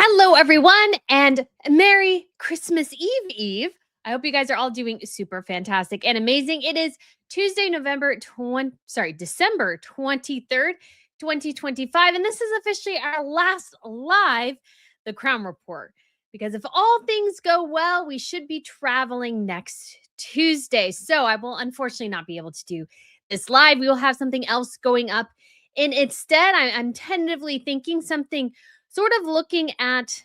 Hello, everyone, and Merry Christmas Eve. I hope you guys are all doing super fantastic and amazing. It is Tuesday, December 23rd, 2025, and this is officially our last live The Crown Report. Because if all things go well, we should be traveling next Tuesday. So I will unfortunately not be able to do this live. We will have something else going up. And instead, I'm tentatively thinking something sort of looking at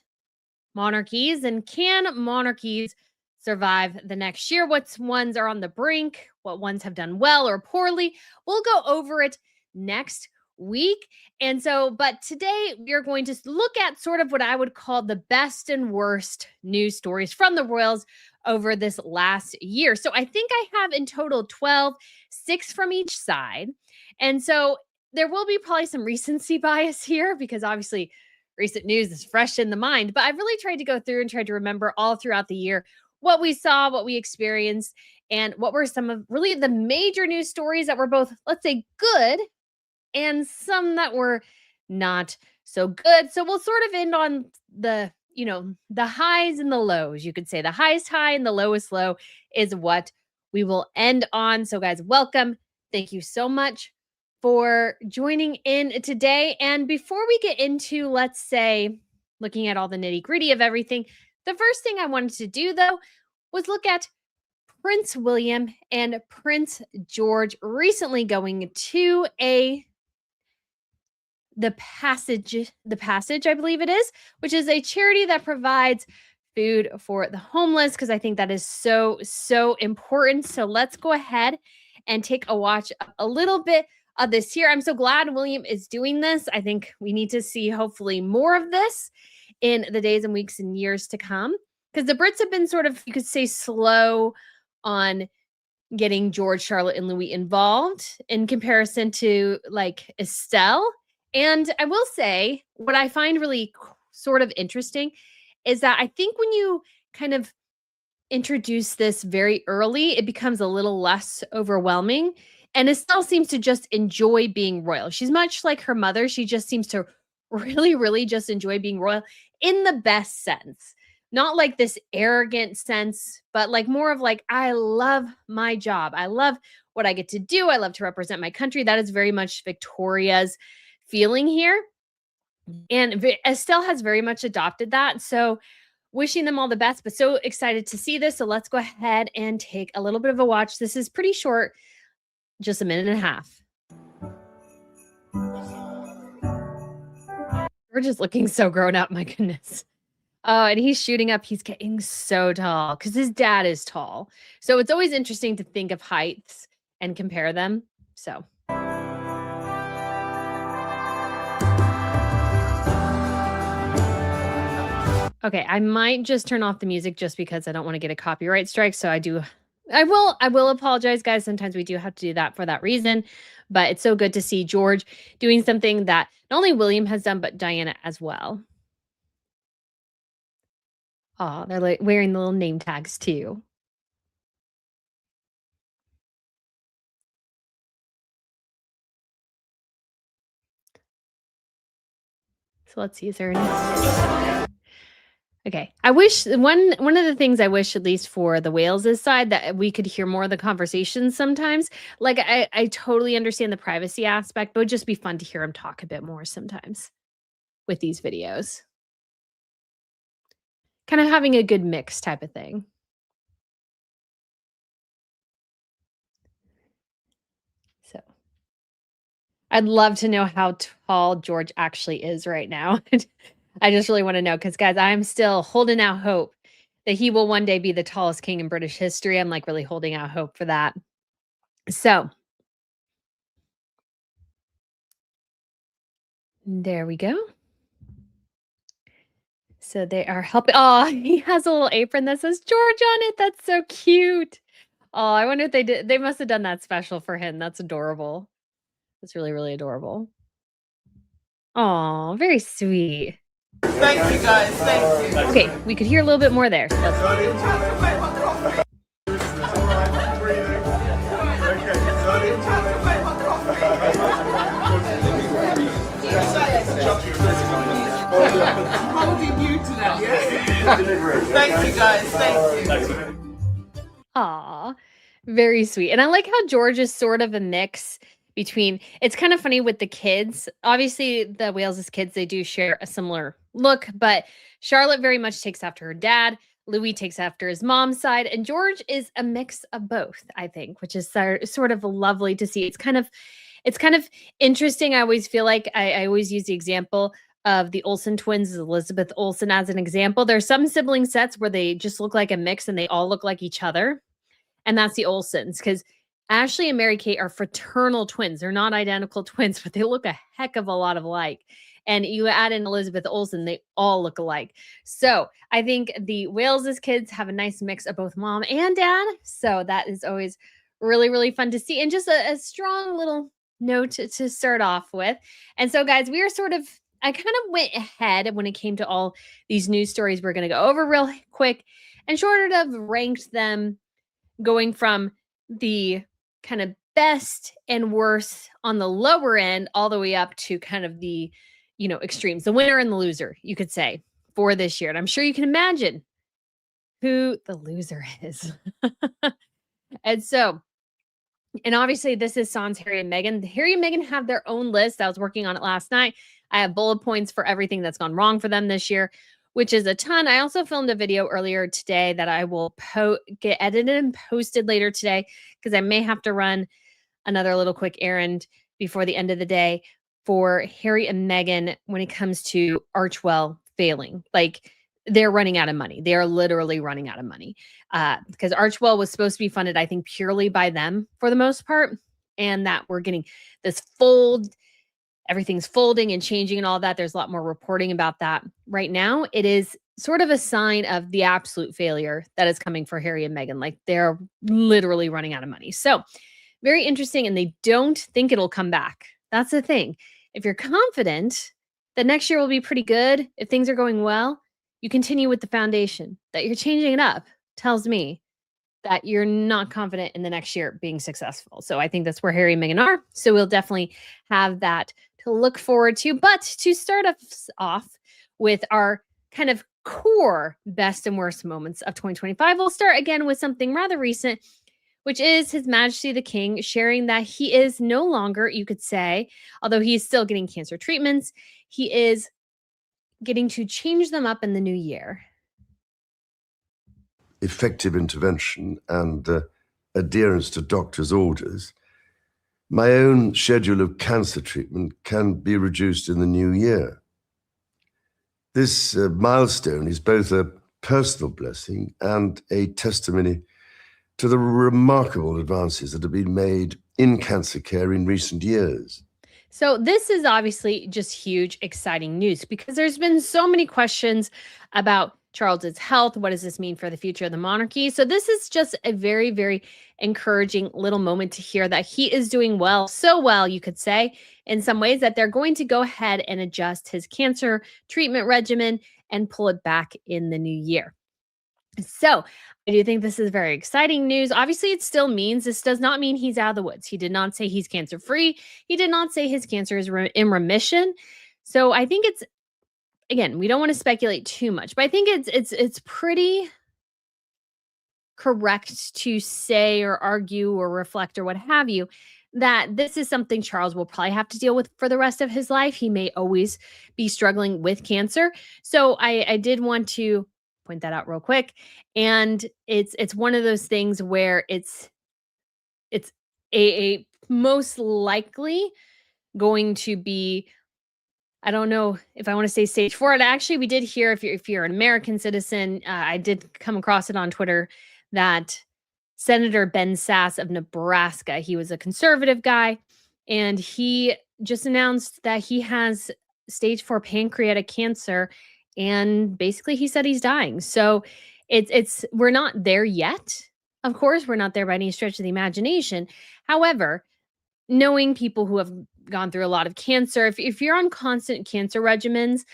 monarchies and can monarchies survive the next year? What ones are on the brink? What ones have done well or poorly? We'll go over it next week. But today we are going to look at sort of what I would call the best and worst news stories from the royals over this last year. So I think I have in total 12, 6 from each side. And so there will be probably some recency bias here because obviously recent news is fresh in the mind, but I've really tried to go through and tried to remember all throughout the year what we saw, what we experienced, and what were some of really the major news stories that were both, let's say, good and some that were not so good. So we'll sort of end on the highs and the lows. You could say the highest high and the lowest low is what we will end on. So guys, welcome. Thank you so much for joining in today. And before we get into, let's say, looking at all the nitty gritty of everything, the first thing I wanted to do, though, was look at Prince William and Prince George recently going to the Passage, I believe it is, which is a charity that provides food for the homeless, because I think that is so, so important. So let's go ahead and take a watch a little bit of this here. I'm so glad William is doing this. I think we need to see hopefully more of this in the days and weeks and years to come, because the Brits have been sort of, you could say, slow on getting George, Charlotte, and Louis involved in comparison to like Estelle. And I will say what I find really sort of interesting is that I think when you kind of introduce this very early, it becomes a little less overwhelming. And Estelle seems to just enjoy being royal. She's much like her mother. She just seems to really, really just enjoy being royal in the best sense. Not like this arrogant sense, but like more of like, I love my job. I love what I get to do. I love to represent my country. That is very much Victoria's feeling here. And Estelle has very much adopted that. So wishing them all the best, but so excited to see this. So let's go ahead and take a little bit of a watch. This is pretty short. Just a minute and a half. We're just looking so grown up, my goodness. Oh, and he's shooting up. He's getting so tall because his dad is tall. So it's always interesting to think of heights and compare them. So. Okay, I might just turn off the music just because I don't want to get a copyright strike. So I will apologize, guys. Sometimes we do have to do that for that reason, but it's so good to see George doing something that not only William has done, but Diana as well. Oh, they're like wearing the little name tags too. So let's see, is there any? Okay. I wish one of the things I wish, at least for the Wales's side, that we could hear more of the conversations sometimes. Like I totally understand the privacy aspect, but it would just be fun to hear him talk a bit more sometimes with these videos. Kind of having a good mix type of thing. So I'd love to know how tall George actually is right now. I just really want to know because, guys, I'm still holding out hope that he will one day be the tallest king in British history. I'm like really holding out hope for that. So there we go. So they are helping. Oh, he has a little apron that says George on it. That's so cute. Oh, I wonder if they did. They must have done that special for him. That's adorable. That's really, really adorable. Oh, very sweet. Thank you, guys. Thank you. Okay, we could hear a little bit more there. So How did you agree to that. Yes. Thank you guys. Thank you. Aw, very sweet. And I like how George is sort of a mix between, it's kind of funny with the kids. Obviously, the Wales' kids, they do share a similar look, but Charlotte very much takes after her dad. Louis takes after his mom's side, and George is a mix of both, I think, which is sort of lovely to see. It's kind of interesting. I always feel like I always use the example of the Olsen twins, Elizabeth Olsen, as an example. There's some sibling sets where they just look like a mix and they all look like each other. And that's the Olsens, because Ashley and Mary-Kate are fraternal twins. They're not identical twins, but they look a heck of a lot alike. And you add in Elizabeth Olsen, they all look alike. So I think the Wales' kids have a nice mix of both mom and dad. So that is always really, really fun to see. And just a strong little note to start off with. And so, guys, we are I kind of went ahead when it came to all these news stories we're going to go over real quick and sort of ranked them going from the kind of best and worst on the lower end all the way up to kind of the, extremes, the winner and the loser, you could say, for this year. And I'm sure you can imagine who the loser is. And obviously this is Sans Harry and Meghan. Harry and Meghan have their own list. I was working on it last night. I have bullet points for everything that's gone wrong for them this year, which is a ton. I also filmed a video earlier today that I will get edited and posted later today, because I may have to run another little quick errand before the end of the day for Harry and Meghan when it comes to Archewell failing. Like, they're running out of money. They are literally running out of money because Archewell was supposed to be funded, I think, purely by them for the most part, and that we're getting this everything's folding and changing and all that. There's a lot more reporting about that right now. It is sort of a sign of the absolute failure that is coming for Harry and Meghan. Like, they're literally running out of money. So very interesting. And they don't think it'll come back. That's the thing. If you're confident that next year will be pretty good, if things are going well, you continue with the foundation. That you're changing it up tells me that you're not confident in the next year being successful. So I think that's where Harry and Meghan are. So we'll definitely have that to look forward to. But to start us off with our kind of core best and worst moments of 2025, we'll start again with something rather recent, which is His Majesty the King sharing that he is no longer, you could say, although he is still getting cancer treatments, he is getting to change them up in the new year. Effective intervention and adherence to doctors' orders, my own schedule of cancer treatment can be reduced in the new year. This milestone is both a personal blessing and a testimony to the remarkable advances that have been made in cancer care in recent years. So this is obviously just huge, exciting news, because there's been so many questions about Charles's health. What does this mean for the future of the monarchy? So this is just a very, very encouraging little moment to hear that he is doing well, so well, you could say, in some ways, that they're going to go ahead and adjust his cancer treatment regimen and pull it back in the new year. So I do think this is very exciting news. Obviously, it still means this does not mean he's out of the woods. He did not say he's cancer free. He did not say his cancer is in remission. So I think it's, again, we don't want to speculate too much, but I think it's pretty correct to say or argue or reflect or what have you that this is something Charles will probably have to deal with for the rest of his life. He may always be struggling with cancer. So I did want to point that out real quick. And it's one of those things where it's a most likely going to be, I don't know if I want to say stage 4. And actually, we did hear, if you're an American citizen, I did come across it on Twitter, that Senator Ben Sasse of Nebraska, he was a conservative guy, and he just announced that he has stage 4 pancreatic cancer. And basically he said he's dying. So we're not there yet. Of course, we're not there by any stretch of the imagination. However, knowing people who have gone through a lot of cancer, if you're on constant cancer regimens,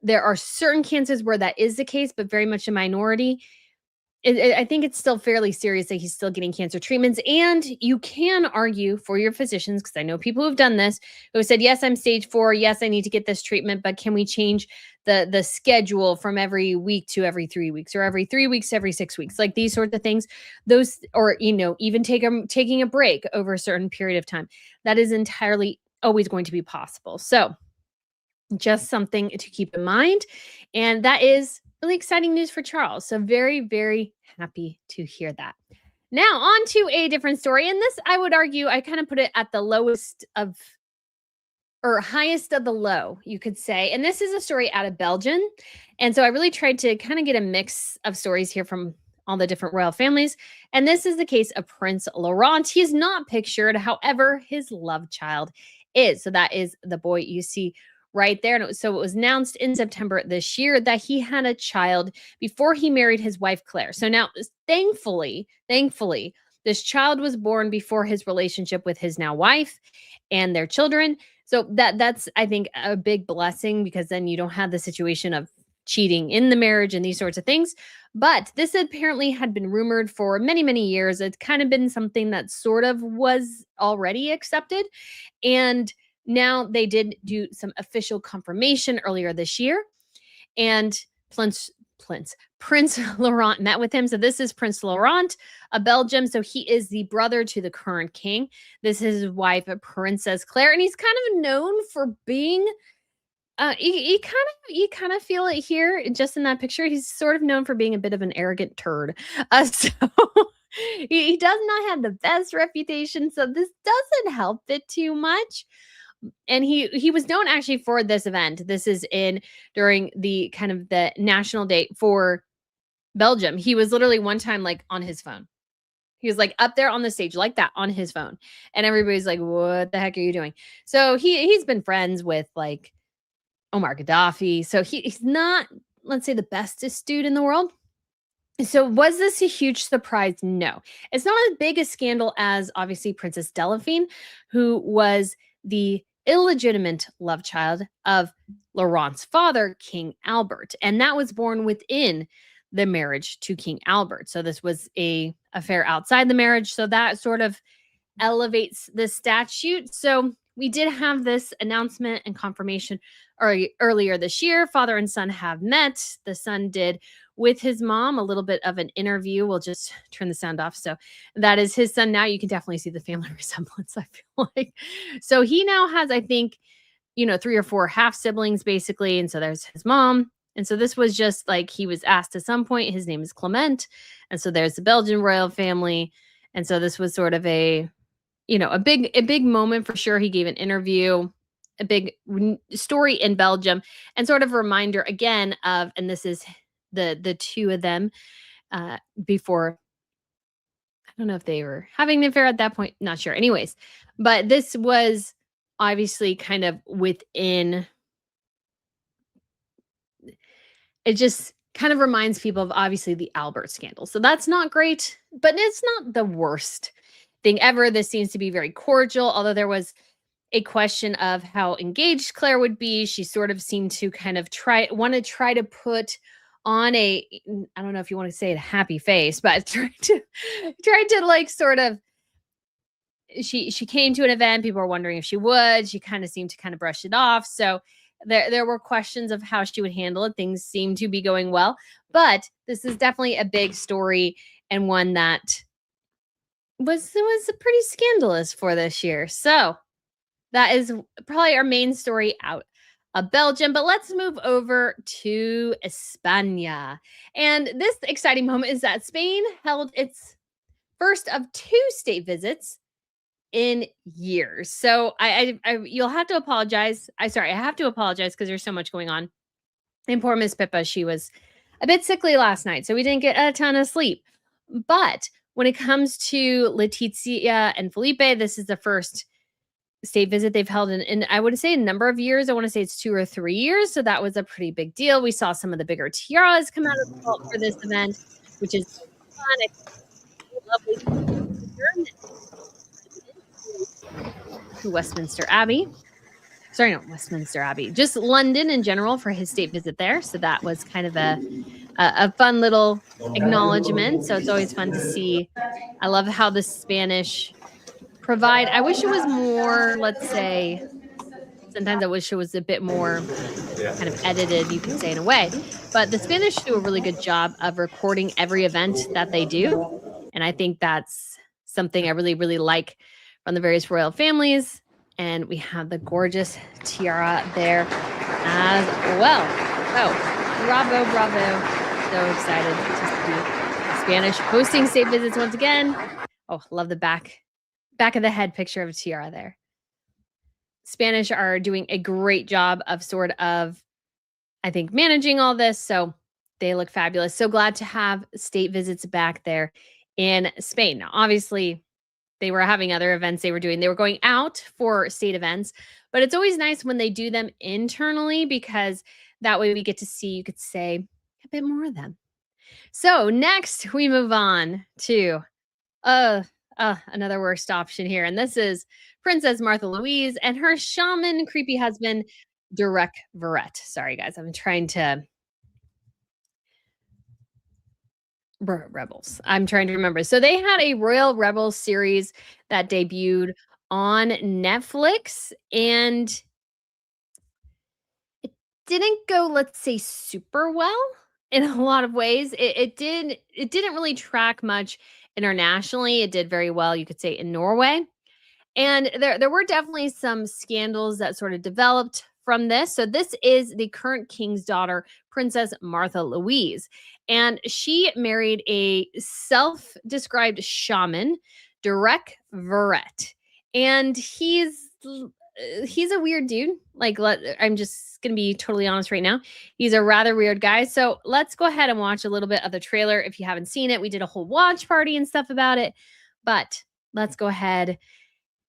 there are certain cancers where that is the case, but very much a minority. I think it's still fairly serious that he's still getting cancer treatments. And you can argue for your physicians, because I know people who've done this, who said, yes, I'm stage 4. Yes, I need to get this treatment, but can we change the schedule from every week to every 3 weeks, or every 3 weeks, every 6 weeks, like these sorts of things. Those, or, even taking a break over a certain period of time. That is entirely always going to be possible. So just something to keep in mind. And that is really exciting news for Charles. So very, very happy to hear that. Now on to a different story. And this, I would argue, I kind of put it at the lowest of, or highest of the low, you could say. And this is a story out of Belgium. And so I really tried to kind of get a mix of stories here from all the different royal families. And this is the case of Prince Laurent. He is not pictured. However, his love child is. So that is the boy you see right there. And it was announced in September this year that he had a child before he married his wife, Claire. So now, thankfully, this child was born before his relationship with his now wife and their children. So that's, I think, a big blessing, because then you don't have the situation of cheating in the marriage and these sorts of things. But this apparently had been rumored for many, many years. It's kind of been something that sort of was already accepted. And now they did do some official confirmation earlier this year. And Prince Laurent met with him. So this is Prince Laurent of Belgium. So he is the brother to the current king. This is his wife, Princess Claire. And he's kind of known for being, you kind of feel it here just in that picture. He's sort of known for being a bit of an arrogant turd. So he does not have the best reputation. So this doesn't help it too much. And he was known actually for this event. This is during the kind of the national day for Belgium. He was literally one time like on his phone. He was like up there on the stage like that on his phone. And everybody's like, what the heck are you doing? So he's been friends with like Omar Gaddafi. So he's not, let's say, the bestest dude in the world. So was this a huge surprise? No. It's not as big a scandal as obviously Princess Delphine, who was the illegitimate love child of Laurent's father, King Albert. And that was born within the marriage to King Albert. So this was a affair outside the marriage. So that sort of elevates the statute. So we did have this announcement and confirmation earlier this year. Father and son have met. The son did with his mom a little bit of an interview. We'll just turn the sound off. So that is his son now. You can definitely see the family resemblance, I feel like. So he now has, I think, 3 or 4 half siblings basically. And so there's his mom. And so this was just like, he was asked at some point, his name is Clement. And so there's the Belgian royal family. And so this was sort of a big moment for sure. He gave an interview, a big story in Belgium, and sort of a reminder again of, and this is the two of them before. I don't know if they were having an affair at that point. Not sure. Anyways, but this was obviously kind of within. It just kind of reminds people of obviously the Albert scandal. So that's not great, but it's not the worst thing ever. This seems to be very cordial, although there was a question of how engaged Claire would be. She sort of seemed to kind of try to put on I don't know if you want to say it, a happy face, but tried to like sort of, she came to an event. People were wondering if she would. She kind of seemed to kind of brush it off. So there were questions of how she would handle it. Things seemed to be going well, but this is definitely a big story, and one that was pretty scandalous for this year. So that is probably our main story out of Belgium. But let's move over to España. And this exciting moment is that Spain held its first of 2 state visits in years. So you'll have to apologize. I have to apologize because there's so much going on. And poor Miss Pippa, she was a bit sickly last night, so we didn't get a ton of sleep. But when it comes to Letizia and Felipe, this is the first state visit they've held in I would say a number of years. I want to say it's 2 or 3 years. So that was a pretty big deal. We saw some of the bigger tiaras come out of the vault for this event, which is fun. Lovely to Westminster Abbey. Sorry, not Westminster Abbey, just London in general for his state visit there. So that was kind of a fun little acknowledgement. So it's always fun to see. I love how the Spanish I wish it was more, let's say, sometimes I wish it was a bit more kind of edited, you could say, in a way. But the Spanish do a really good job of recording every event that they do. And I think that's something I really, really like from the various royal families. And we have the gorgeous tiara there as well. Oh, bravo, bravo. So excited to see Spanish hosting state visits once again. Oh, love the back of the head picture of a tiara there. Spanish are doing a great job of sort of, I think, managing all this. So they look fabulous. So glad to have state visits back there in Spain. Now, obviously, they were having other events they were doing. They were going out for state events, but it's always nice when they do them internally because that way we get to see, you could say, a bit more of them. So next we move on to another worst option here. And this is Princess Martha Louise and her shaman creepy husband, Derek Verrett. Sorry, guys. I'm trying to Rebels. I'm trying to remember. So they had a Royal Rebels series that debuted on Netflix, and it didn't go, let's say, super well in a lot of ways. It didn't really track much internationally. It did very well, you could say, in Norway. And there were definitely some scandals that sort of developed from this. So this is the current king's daughter, Princess Martha Louise. And she married a self-described shaman, Derek Verrett. And he's a weird dude. Like, I'm just going to be totally honest right now. He's a rather weird guy. So let's go ahead and watch a little bit of the trailer. If you haven't seen it, we did a whole watch party and stuff about it. But let's go ahead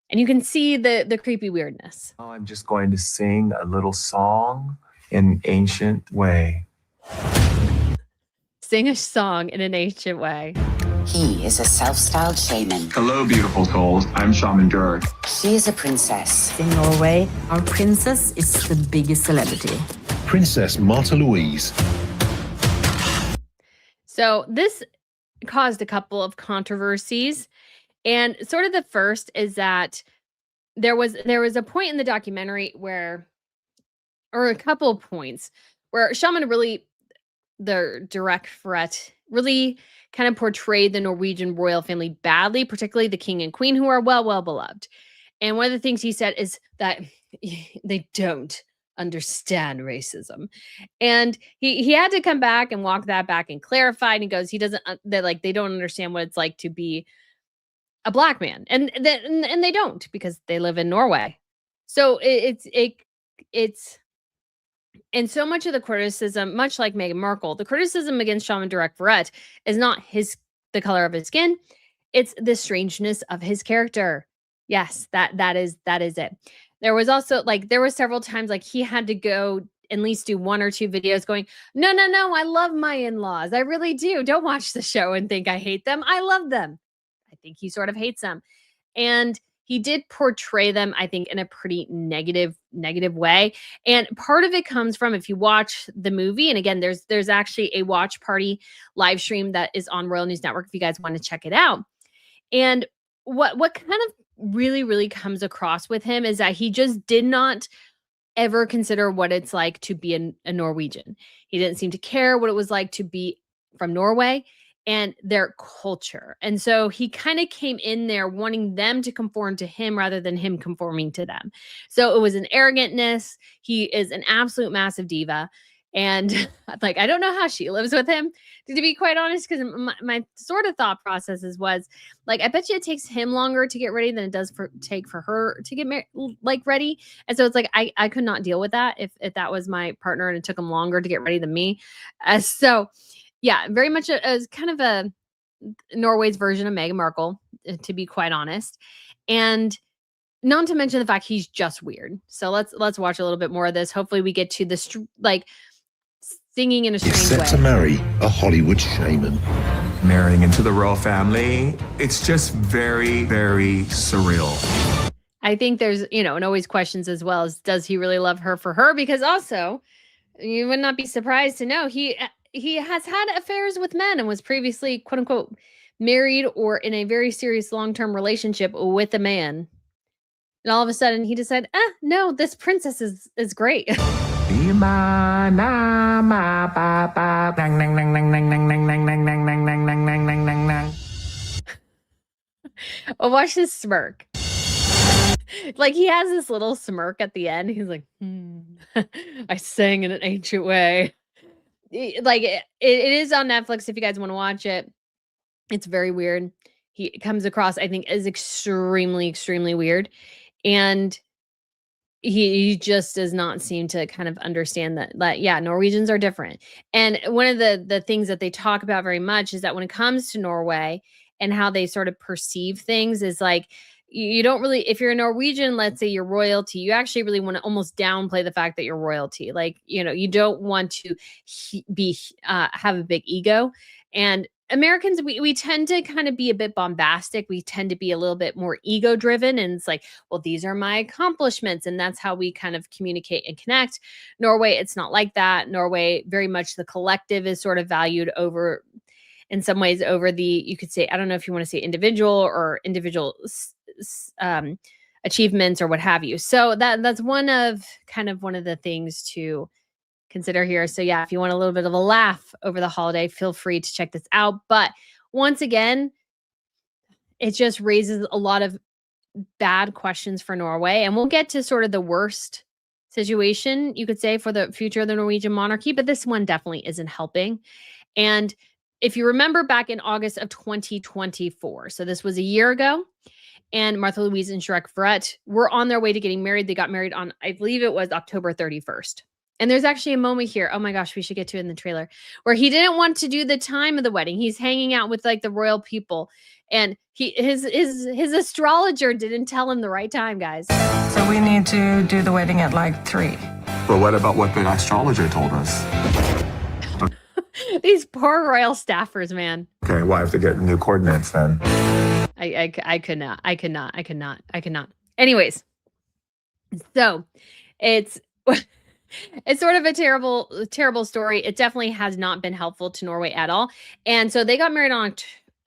and you can see the creepy weirdness. Oh, I'm just going to sing a little song in an ancient way. Sing a song in an ancient way. He is a self-styled shaman. Hello, beautiful souls. I'm Shaman Durek. She is a princess. In Norway, our princess is the biggest celebrity. Princess Martha Louise. So this caused a couple of controversies. And sort of the first is that there was a point in the documentary where, or a couple of points, where Shaman really, the Derek Verrett, really kind of portrayed the Norwegian royal family badly, particularly the king and queen, who are well beloved. And one of the things he said is that they don't understand racism. And he had to come back and walk that back and clarify. And he goes, they don't understand what it's like to be a black man. And they don't, because they live in Norway. So it's and so much of the criticism, much like Meghan Markle, the criticism against Shaman Derek Verrett is not the color of his skin. It's the strangeness of his character. Yes, that is it. There was also there were several times he had to go at least do one or two videos going, no, I love my in-laws. I really do. Don't watch the show and think I hate them. I love them. I think he sort of hates them. And he did portray them, I think, in a pretty negative way. And part of it comes from, if you watch the movie, and again, there's actually a watch party live stream that is on Royal News Network if you guys want to check it out. And what kind of really, really comes across with him is that he just did not ever consider what it's like to be a Norwegian. He didn't seem to care what it was like to be from Norway and their culture. And so he kind of came in there wanting them to conform to him rather than him conforming to them. So it was an arrogantness. He is an absolute massive diva. And I don't know how she lives with him, to be quite honest, because my sort of thought processes was I bet you it takes him longer to get ready than it does take for her to get ready. And so it's I could not deal with that if that was my partner and it took him longer to get ready than me. So yeah, very much as kind of a Norway's version of Meghan Markle, to be quite honest. And not to mention the fact he's just weird. So let's watch a little bit more of this. Hopefully we get to the singing in a strange way. Set to marry a Hollywood shaman. Marrying into the royal family, it's just very, very surreal. I think there's, and always questions as well as, does he really love her for her? Because also, you would not be surprised to know he has had affairs with men and was previously, quote unquote, married or in a very serious long-term relationship with a man. And all of a sudden he decided, no, this princess is great. Be a ma na ma ba ba nang nang nang nang nang nang nang nang nang nang nang nang nang nang nang nang nang. Oh, watch this smirk. Like he has this little smirk at the end. He's like, I sang in an ancient way. Like it is on Netflix if you guys want to watch it. It's very weird. He comes across, I think, as extremely, extremely weird. And he just does not seem to kind of understand that yeah, Norwegians are different. And one of the things that they talk about very much is that when it comes to Norway and how they sort of perceive things is like you don't really, if you're a Norwegian, let's say you're royalty, you actually really want to almost downplay the fact that you're royalty. Like, you don't want to have a big ego. And Americans, we tend to kind of be a bit bombastic. We tend to be a little bit more ego driven. And it's like, well, these are my accomplishments. And that's how we kind of communicate and connect. Norway, it's not like that. Norway, very much the collective is sort of valued over, in some ways, over the, you could say, I don't know if you want to say individual or individual achievements or what have you. So that's one of the things to consider here. So yeah, if you want a little bit of a laugh over the holiday, feel free to check this out. But once again, it just raises a lot of bad questions for Norway. And we'll get to sort of the worst situation, you could say, for the future of the Norwegian monarchy. But this one definitely isn't helping. And if you remember back in August of 2024, so this was a year ago, and Martha Louise and Shrek Verrett were on their way to getting married. They got married on, I believe it was October 31st. And there's actually a moment here. Oh my gosh, we should get to it in the trailer where he didn't want to do the time of the wedding. He's hanging out with like the royal people, and his astrologer didn't tell him the right time, guys. So we need to do the wedding at like 3. But what about what the astrologer told us? These poor royal staffers, man. Okay, well, I have to get new coordinates then. I could not. Anyways, so it's sort of a terrible story. It definitely has not been helpful to Norway at all. And so they got married on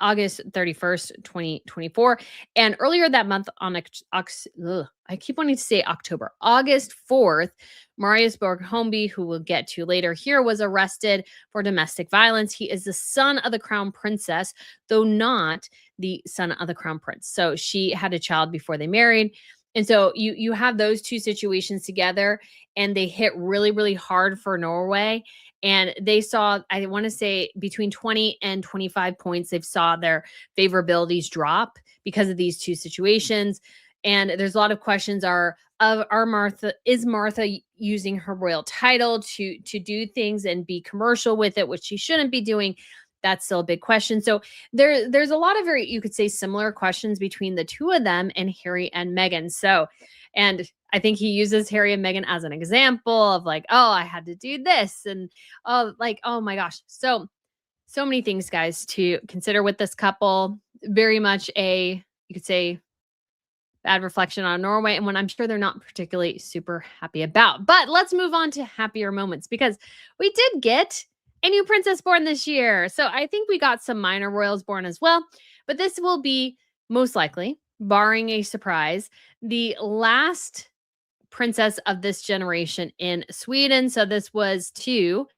August 31st, 2024. And earlier that month on, I keep wanting to say October, August 4th, Marius Borg-Holmby, who we'll get to later here, was arrested for domestic violence. He is the son of the crown princess, though not the son of the crown prince. So she had a child before they married. And so you have those two situations together, and they hit really, really hard for Norway. And they saw, I want to say, between 20 and 25 points, they've saw their favorabilities drop because of these two situations. And there's a lot of questions is Martha using her royal title to do things and be commercial with it, which she shouldn't be doing? That's still a big question. So there's a lot of you could say, similar questions between the two of them and Harry and Meghan. So, and I think he uses Harry and Meghan as an example of like, oh, I had to do this. And oh my gosh. So many things, guys, to consider with this couple. Very much you could say, bad reflection on Norway, and one I'm sure they're not particularly super happy about. But let's move on to happier moments, because we did get a new princess born this year. So I think we got some minor royals born as well. But this will be most likely, barring a surprise, the last princess of this generation in Sweden. So this was to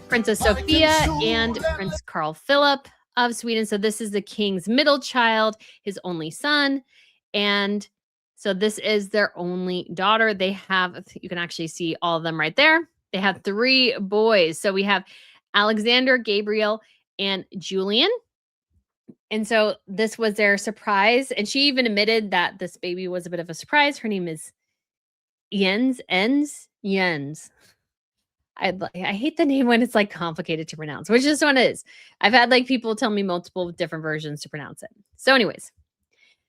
Princess Sophia and Prince Carl Philip of Sweden. So this is the king's middle child, his only son. And so this is their only daughter. They have, you can actually see all of them right there. They have 3 boys. So we have Alexander, Gabriel, and Julian. And so this was their surprise. And she even admitted that this baby was a bit of a surprise. Her name is Jens. I hate the name when it's like complicated to pronounce, which this one is. I've had like people tell me multiple different versions to pronounce it. So anyways,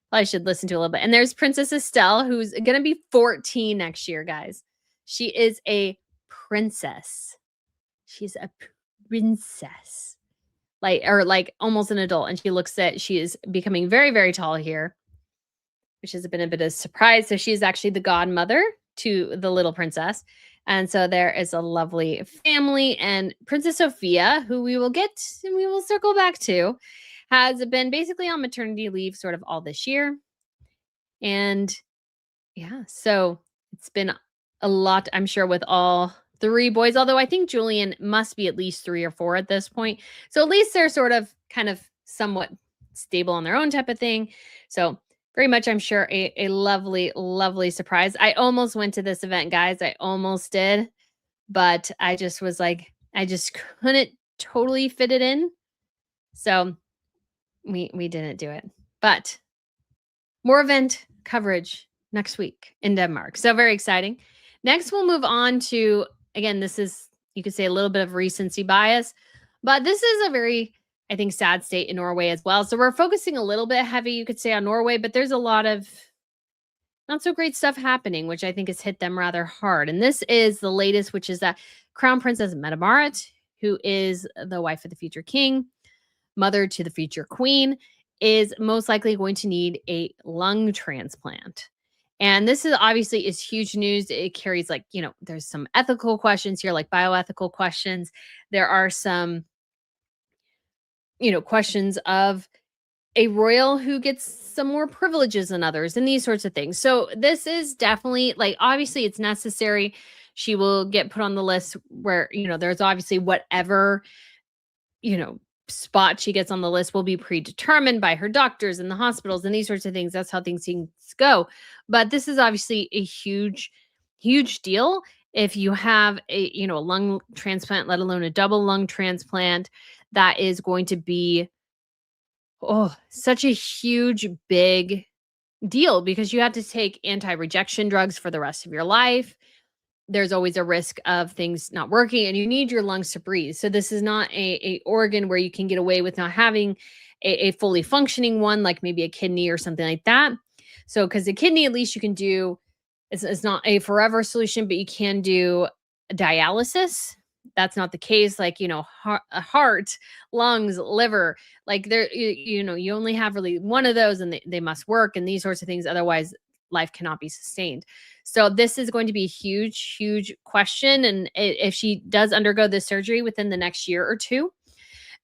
probably should listen to a little bit. And there's Princess Estelle, who's going to be 14 next year, guys. She is a princess. She's a princess. Like almost an adult. And she is becoming very, very tall here, which has been a bit of a surprise. So she's actually the godmother to the little princess. And so there is a lovely family. And Princess Sophia, who we will circle back to, has been basically on maternity leave sort of all this year. And yeah, so it's been a lot, I'm sure, with all 3 boys, although I think Julian must be at least 3 or 4 at this point. So at least they're sort of kind of somewhat stable on their own type of thing. So very much, I'm sure, a lovely, lovely surprise. I almost went to this event, guys. I almost did, but I just was like, I just couldn't totally fit it in. So we didn't do it. But more event coverage next week in Denmark. So very exciting. Next, we'll move on to, again, this is, you could say, a little bit of recency bias, but this is a very, I think, sad state in Norway as well. So we're focusing a little bit heavy, you could say, on Norway, but there's a lot of not so great stuff happening, which I think has hit them rather hard. And this is the latest, which is that Crown Princess Mette-Marit, who is the wife of the future king, mother to the future queen, is most likely going to need a lung transplant. And this is obviously is huge news. It carries, like, you know, there's some ethical questions here, like bioethical questions. There are some, you know, questions of a royal who gets some more privileges than others and these sorts of things. So this is definitely, like, obviously it's necessary. She will get put on the list where, you know, there's obviously whatever, you know, spot she gets on the list will be predetermined by her doctors and the hospitals and these sorts of things. That's how things go. But this is obviously a huge, huge deal. If you have a, you know, a lung transplant, let alone a double lung transplant, that is going to be, oh, such a huge, big deal, because you have to take anti-rejection drugs for the rest of your life. There's always a risk of things not working, and you need your lungs to breathe. So this is not a organ where you can get away with not having a fully functioning one, like maybe a kidney or something like that. So because the kidney, at least you can do, it's not a forever solution, but you can do dialysis. That's not the case. Like, you know, heart, lungs, liver, like there, you know, you only have really one of those, and they must work and these sorts of things. Otherwise, life cannot be sustained. So this is going to be a huge, huge question. And if she does undergo this surgery within the next year or two,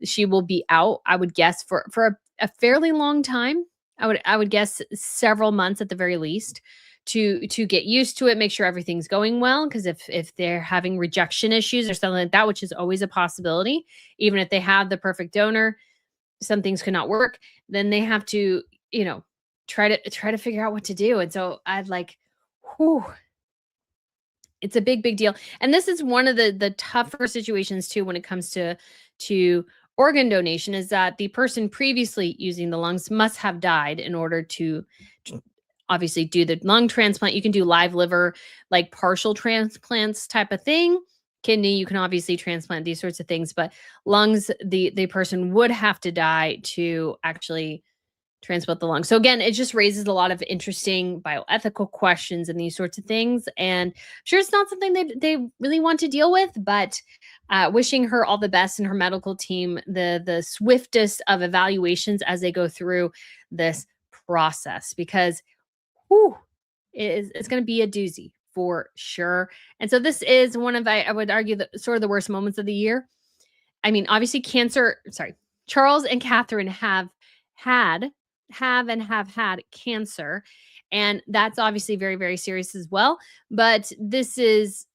she will be out, I would guess, for a fairly long time. I would guess several months at the very least, to get used to it, make sure everything's going well. Because if they're having rejection issues or something like that, which is always a possibility, even if they have the perfect donor, some things could not work. Then they have to, you know, try to figure out what to do. And so I'd like, whew, it's a big, big deal. And this is one of the tougher situations too when it comes to organ donation, is that the person previously using the lungs must have died in order to obviously do the lung transplant. You can do live liver, like partial transplants type of thing. Kidney, you can obviously transplant, these sorts of things, but lungs, the person would have to die to actually transplant the lung. So again, it just raises a lot of interesting bioethical questions and these sorts of things. And I'm sure it's not something they really want to deal with, but wishing her all the best and her medical team the swiftest of evaluations as they go through this process, because whew, it's going to be a doozy for sure. And so this is one of, I would argue, the sort of the worst moments of the year. I mean, obviously Charles and Catherine have had cancer, and that's obviously very, very serious as well. But this is,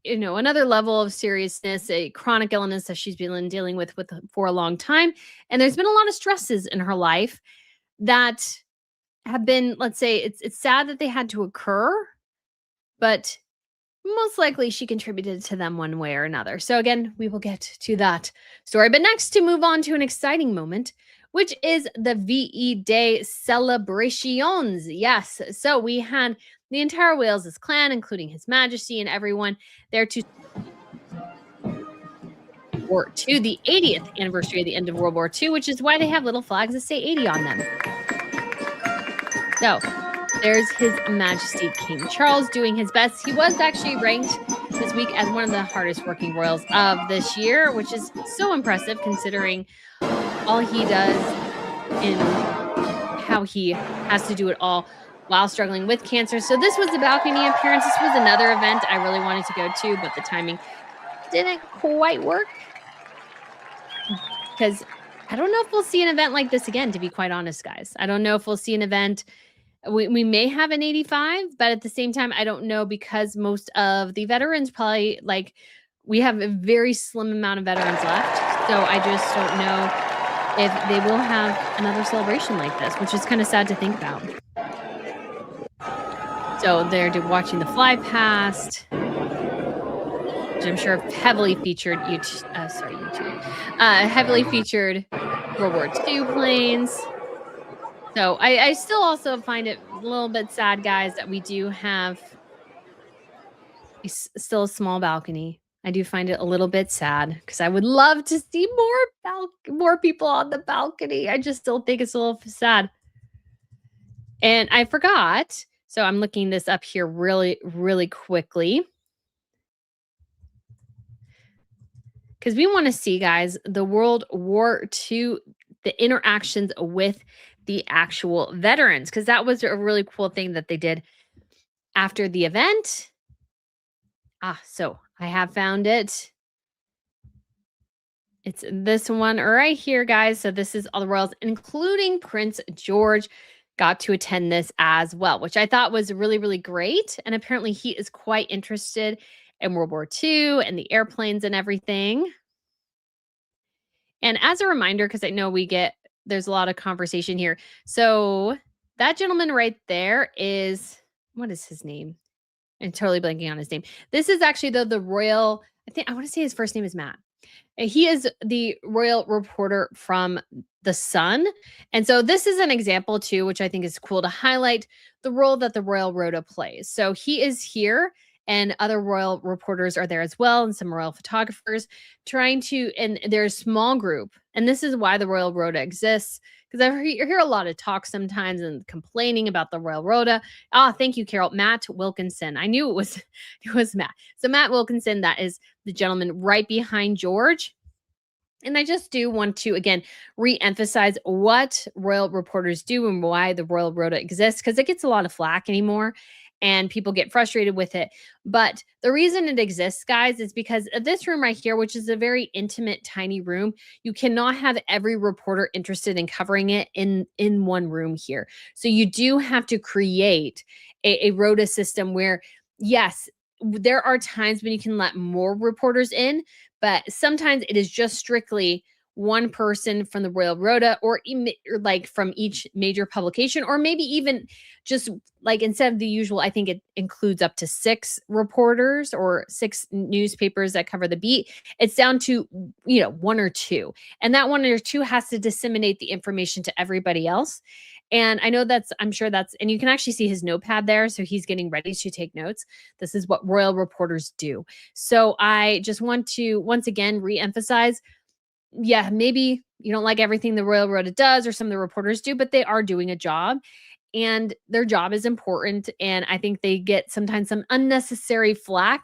you know, another level of seriousness, a chronic illness that she's been dealing with for a long time. And there's been a lot of stresses in her life that have been, let's say, it's sad that they had to occur, but most likely she contributed to them one way or another. So again, we will get to that story. But next, to move on to an exciting moment, which is the VE Day celebrations. Yes, so we had the entire Wales' clan, including His Majesty and everyone, there to the 80th anniversary of the end of World War II, which is why they have little flags that say 80 on them. So there's His Majesty King Charles doing his best. He was actually ranked this week as one of the hardest working royals of this year, which is so impressive considering all he does and how he has to do it all while struggling with cancer. So this was the balcony appearance. This was another event I really wanted to go to, but the timing didn't quite work, because I don't know if we'll see an event like this again, to be quite honest, guys. I don't know if we'll see an event We may have an 85, but at the same time, I don't know because most of the veterans probably like we have a very slim amount of veterans left. So I just don't know if they will have another celebration like this, which is kind of sad to think about. So they're watching the fly past, which I'm sure heavily featured heavily featured World War II planes. So I still also find it a little bit sad, guys, that we do have still a small balcony. I do find it a little bit sad because I would love to see more people on the balcony. I just still think it's a little sad. And I forgot. So I'm looking this up here really, really quickly. Because we want to see, guys, the World War II, the interactions with the actual veterans, because that was a really cool thing that they did after the event. So I have found it. It's this one right here, guys. So this is all the royals, including Prince George, got to attend this as well, which I thought was really, really great. And apparently he is quite interested in World War II and the airplanes and everything. And as a reminder, because I know there's a lot of conversation here. So that gentleman right there is, what is his name? I'm totally blanking on his name. This is actually the royal, I want to say his first name is Matt. He is the royal reporter from The Sun. And so this is an example too, which I think is cool to highlight the role that the Royal Rota plays. So he is here and other royal reporters are there as well, and some royal photographers and there's a small group. And this is why the Royal Rota exists, because I hear a lot of talk sometimes and complaining about the Royal Rota. Thank you, Carol. Matt Wilkinson. I knew it was Matt. So Matt Wilkinson, that is the gentleman right behind George. And I just do want to, again, re-emphasize what royal reporters do and why the Royal Rota exists, because it gets a lot of flack anymore and people get frustrated with it. But the reason it exists, guys, is because of this room right here, which is a very intimate, tiny room. You cannot have every reporter interested in covering it in one room here. So you do have to create a Rota system where, yes, there are times when you can let more reporters in, but sometimes it is just strictly one person from the Royal Rota or like from each major publication, or maybe even just like instead of the usual, I think it includes up to 6 reporters or 6 newspapers that cover the beat. It's down to, 1 or 2. And that 1 or 2 has to disseminate the information to everybody else. And I know I'm sure and you can actually see his notepad there. So he's getting ready to take notes. This is what royal reporters do. So I just want to once again reemphasize, yeah, maybe you don't like everything the Royal Rota does or some of the reporters do, but they are doing a job and their job is important. And I think they get sometimes some unnecessary flack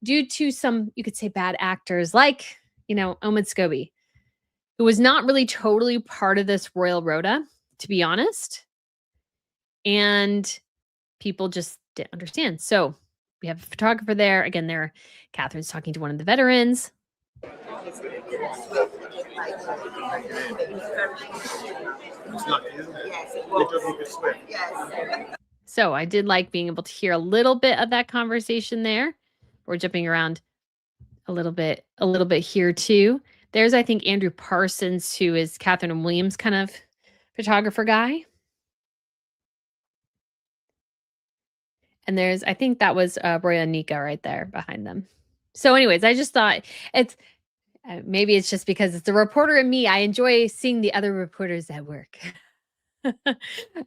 due to some, you could say, bad actors like, Omid Scobie, who was not really totally part of this Royal Rota, to be honest. And people just didn't understand. So we have a photographer there. Again, Catherine's talking to one of the veterans. So I did like being able to hear a little bit of that conversation there. We're jumping around a little bit here too. There's, I think, Andrew Parsons, who is Catherine Williams' kind of photographer guy. And I think that was Roy and Nika right there behind them. So anyways, I just thought maybe it's just because it's the reporter in me. I enjoy seeing the other reporters at work. And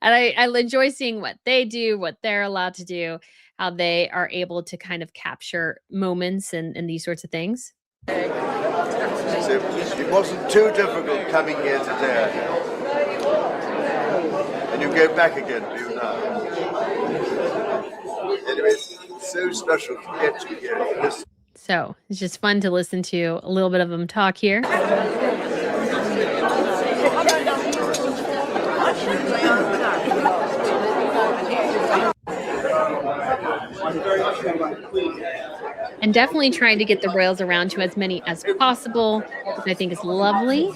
I enjoy seeing what they do, what they're allowed to do, how they are able to kind of capture moments and these sorts of things. It wasn't too difficult coming here today. And you go back again, do you know? Anyway, it's so special to get you here. So it's just fun to listen to a little bit of them talk here. And definitely trying to get the royals around to as many as possible, which I think is lovely.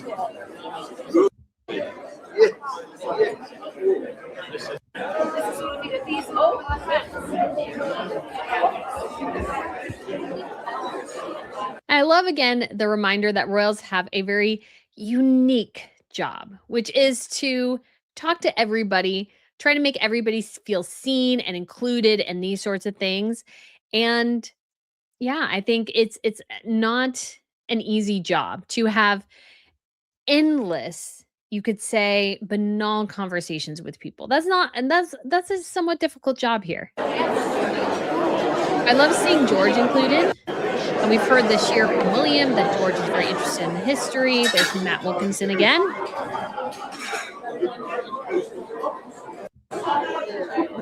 love, again, the reminder that royals have a very unique job, which is to talk to everybody, try to make everybody feel seen and included and these sorts of things. And yeah, I think it's not an easy job to have endless, you could say, banal conversations with people. That's not, and that's a somewhat difficult job here. I love seeing George included. And we've heard this year from William that George is very interested in history. There's Matt Wilkinson again.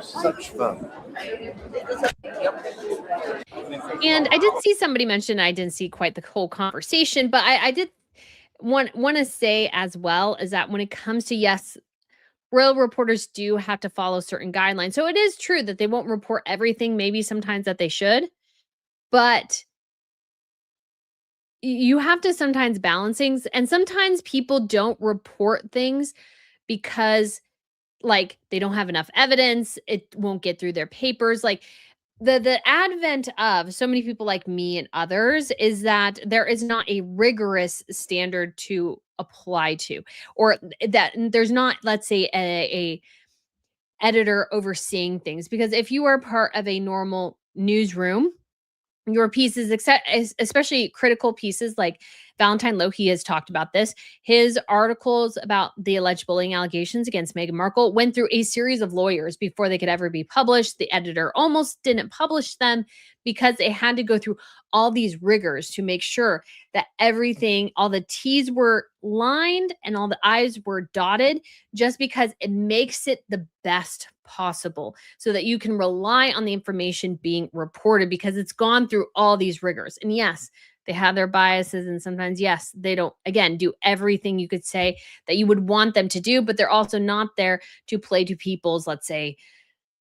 Such fun. And I did see somebody mention, I didn't see quite the whole conversation, but I did want to say as well is that when it comes to, yes, royal reporters do have to follow certain guidelines. So it is true that they won't report everything, maybe sometimes that they should, but you have to sometimes balance things. And sometimes people don't report things because like they don't have enough evidence. It won't get through their papers. Like the advent of so many people like me and others is that there is not a rigorous standard to apply to, or that there's not, let's say, a editor overseeing things. Because if you are part of a normal newsroom, your pieces, especially critical pieces like Valentine Lohi has talked about this. His articles about the alleged bullying allegations against Meghan Markle went through a series of lawyers before they could ever be published. The editor almost didn't publish them because they had to go through all these rigors to make sure that everything, all the T's were lined and all the I's were dotted, just because it makes it the best possible so that you can rely on the information being reported because it's gone through all these rigors. And yes, they have their biases, and sometimes, yes, they don't, again, do everything you could say that you would want them to do, but they're also not there to play to people's, let's say,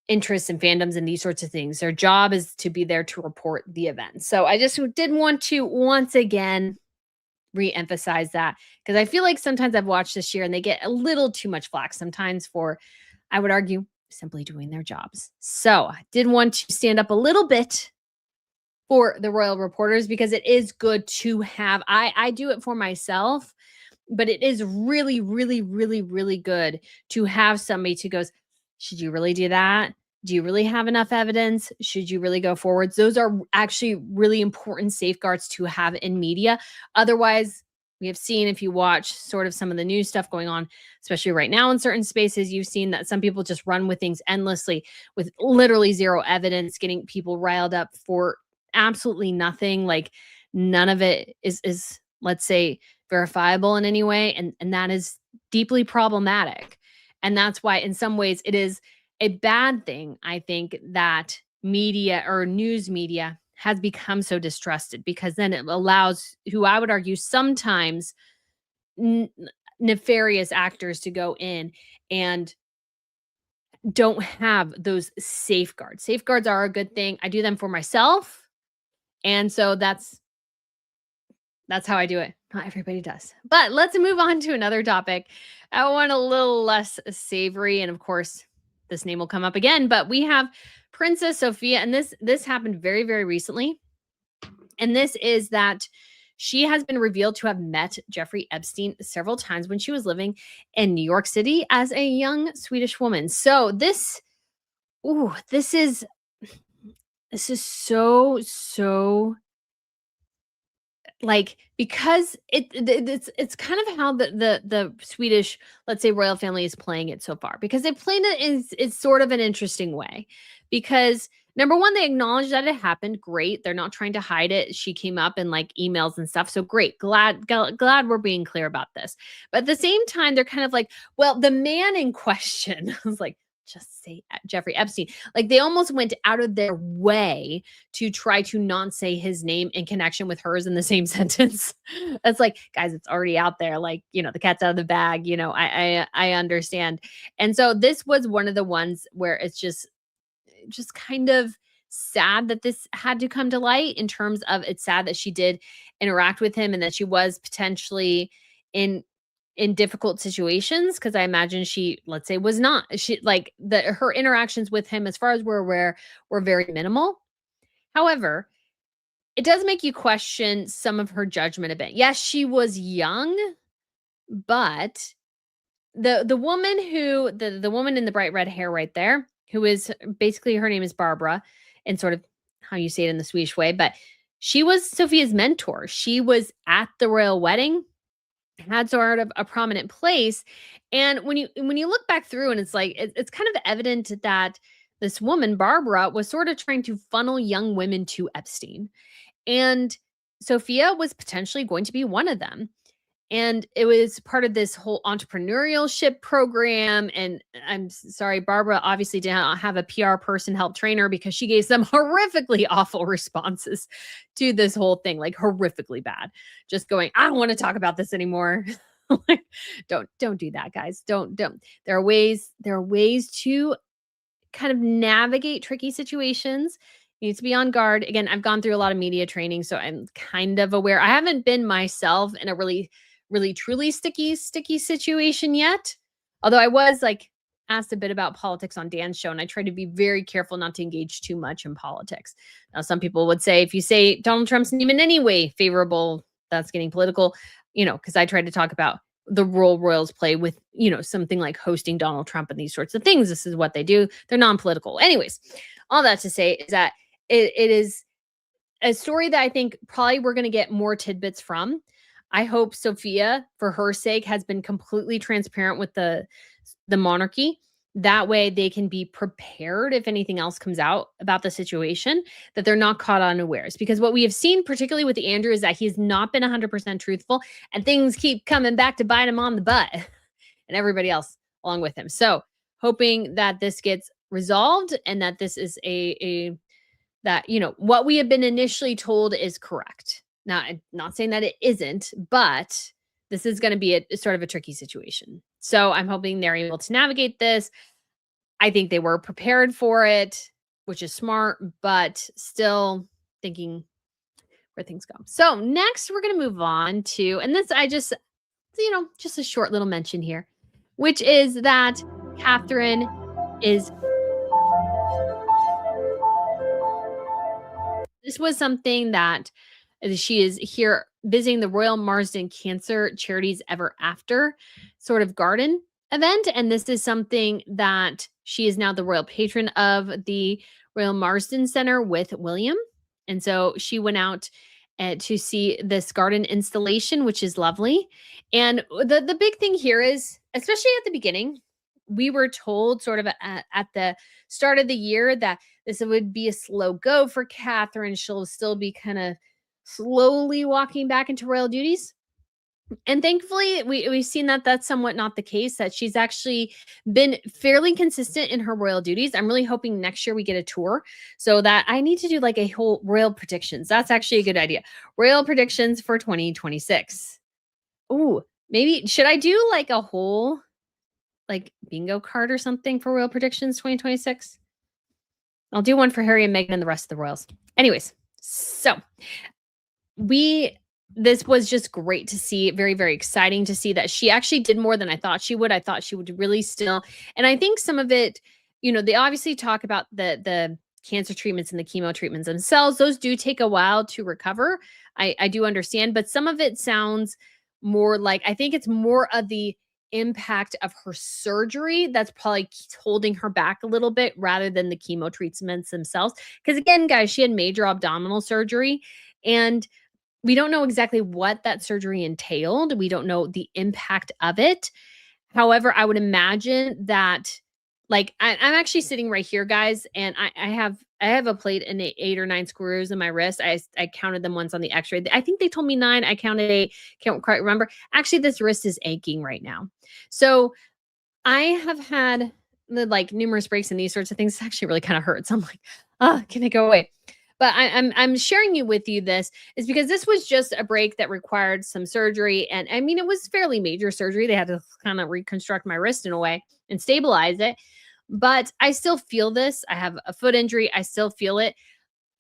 interests and fandoms and these sorts of things. Their job is to be there to report the event. So I just did want to once again re-emphasize that, because I feel like sometimes I've watched this year and they get a little too much flack sometimes for, I would argue, simply doing their jobs. So I did want to stand up a little bit for the royal reporters because it is good to have. I do it for myself, but it is really, really, really, really good to have somebody to goes, should you really do that? Do you really have enough evidence? Should you really go forwards? Those are actually really important safeguards to have in media. Otherwise, we have seen, if you watch sort of some of the news stuff going on, especially right now in certain spaces, you've seen that some people just run with things endlessly with literally zero evidence, getting people riled up for absolutely nothing. Like none of it is, let's say, verifiable in any way. And that is deeply problematic. And that's why in some ways it is a bad thing, I think, that media or news media has become so distrusted, because then it allows, who I would argue sometimes nefarious actors to go in and don't have those safeguards. Safeguards are a good thing. I do them for myself. And so that's how I do it. Not everybody does. But let's move on to another topic. I want a little less savory. And of course, this name will come up again, but we have Princess Sophia, and this happened very, very recently. And this is that she has been revealed to have met Jeffrey Epstein several times when she was living in New York City as a young Swedish woman. So this is so like, because it's kind of how the Swedish, let's say, royal family is playing it so far, because they played it is sort of an interesting way, because number one, they acknowledge that it happened. Great. They're not trying to hide it. She came up in like emails and stuff. So great. Glad we're being clear about this. But at the same time, they're kind of like, well, the man in question, I was like, just say Jeffrey Epstein. Like they almost went out of their way to try to not say his name in connection with hers in the same sentence. It's like, guys, it's already out there. Like, the cat's out of the bag. I understand. And so this was one of the ones where it's just kind of sad that this had to come to light, in terms of, it's sad that she did interact with him and that she was potentially in difficult situations, because I imagine she, let's say, was not. She, like, her interactions with him, as far as we're aware, were very minimal. However, it does make you question some of her judgment a bit. Yes, she was young, but the woman who the woman in the bright red hair right there, who is basically, her name is Barbara, and sort of how you say it in the Swedish way, but she was Sophia's mentor. She was at the royal wedding, had sort of a prominent place. And when you look back through, and it's like it's kind of evident that this woman Barbara was sort of trying to funnel young women to Epstein, and Sophia was potentially going to be one of them. And it was part of this whole entrepreneurship program. And I'm sorry, Barbara obviously did not have a PR person help train her, because she gave some horrifically awful responses to this whole thing, like horrifically bad. Just going, I don't want to talk about this anymore. Like, don't do that, guys. Don't. There are ways to kind of navigate tricky situations. You need to be on guard. Again, I've gone through a lot of media training, so I'm kind of aware. I haven't been myself in a really truly sticky situation yet. Although I was like asked a bit about politics on Dan's show, and I try to be very careful not to engage too much in politics. Now, some people would say if you say Donald Trump's name in any way favorable, that's getting political, because I try to talk about the role royals play with, something like hosting Donald Trump and these sorts of things. This is what they do. They're non-political. Anyways, all that to say is that it is a story that I think probably we're going to get more tidbits from. I hope Sophia, for her sake, has been completely transparent with the monarchy. That way they can be prepared if anything else comes out about the situation, that they're not caught unawares. Because what we have seen, particularly with Andrew, is that he's not been 100% truthful, and things keep coming back to bite him on the butt, and everybody else along with him. So hoping that this gets resolved, and that this is that, what we have been initially told is correct. Now, I'm not saying that it isn't, but this is going to be a sort of a tricky situation. So I'm hoping they're able to navigate this. I think they were prepared for it, which is smart, but still thinking where things go. So next we're going to move on to, and this I just a short little mention here, which is that Catherine is, this was something that she is here visiting the Royal Marsden Cancer Charities Ever After sort of garden event. And this is something that she is now the royal patron of the Royal Marsden Center with William. And so she went out to see this garden installation, which is lovely. And the big thing here is, especially at the beginning, we were told sort of at the start of the year that this would be a slow go for Catherine. She'll still be kind of slowly walking back into royal duties. And thankfully, we've seen that that's somewhat not the case, that she's actually been fairly consistent in her royal duties. I'm really hoping next year we get a tour, so that I need to do like a whole royal predictions. That's actually a good idea. Royal predictions for 2026. Ooh, maybe should I do like a whole like bingo card or something for royal predictions 2026? I'll do one for Harry and Meghan and the rest of the royals. Anyways, so this was just great to see. Very, very exciting to see that she actually did more than I thought she would. I thought she would really still. And I think some of it, they obviously talk about the cancer treatments and the chemo treatments themselves. Those do take a while to recover. I do understand, but some of it sounds more like, I think it's more of the impact of her surgery that's probably holding her back a little bit, rather than the chemo treatments themselves. Because again, guys, she had major abdominal surgery, and we don't know exactly what that surgery entailed. We don't know the impact of it. However, I would imagine that, like, I'm actually sitting right here, guys, and I have a plate and 8 or 9 screws in my wrist. I counted them once on the x-ray. I think they told me 9. I counted 8. Can't quite remember. Actually, this wrist is aching right now. So I have had like numerous breaks and these sorts of things. It actually really kind of hurts. I'm like, can it go away? But I'm sharing with you this is because this was just a break that required some surgery. And I mean, it was fairly major surgery. They had to kind of reconstruct my wrist in a way and stabilize it. But I still feel this. I have a foot injury. I still feel it.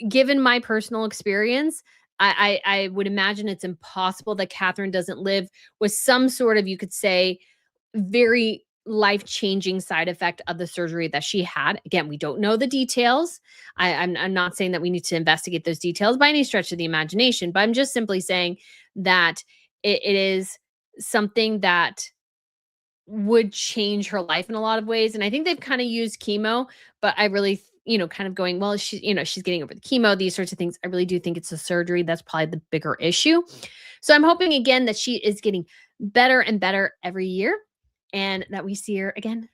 Given my personal experience, I would imagine it's impossible that Catherine doesn't live with some sort of, you could say, very life-changing side effect of the surgery that she had. Again, we don't know the details. I'm not saying that we need to investigate those details by any stretch of the imagination, but I'm just simply saying that it is something that would change her life in a lot of ways. And I think they've kind of used chemo, but I really, kind of going, well, she's getting over the chemo, these sorts of things. I really do think it's the surgery that's probably the bigger issue. So I'm hoping again that she is getting better and better every year and that we see her again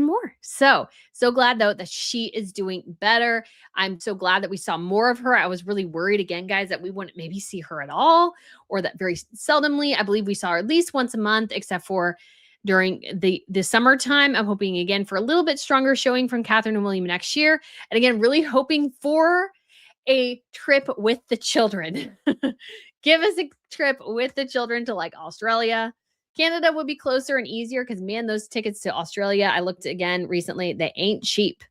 more. So glad though that she is doing better. I'm so glad that we saw more of her. I was really worried again, guys, that we wouldn't maybe see her at all or that very seldomly. I believe we saw her at least once a month, except for during the summertime. I'm hoping again for a little bit stronger showing from Catherine and William next year. And again, really hoping for a trip with the children. Give us a trip with the children to like Australia. Canada would be closer and easier because, man, those tickets to Australia, I looked again recently, they ain't cheap.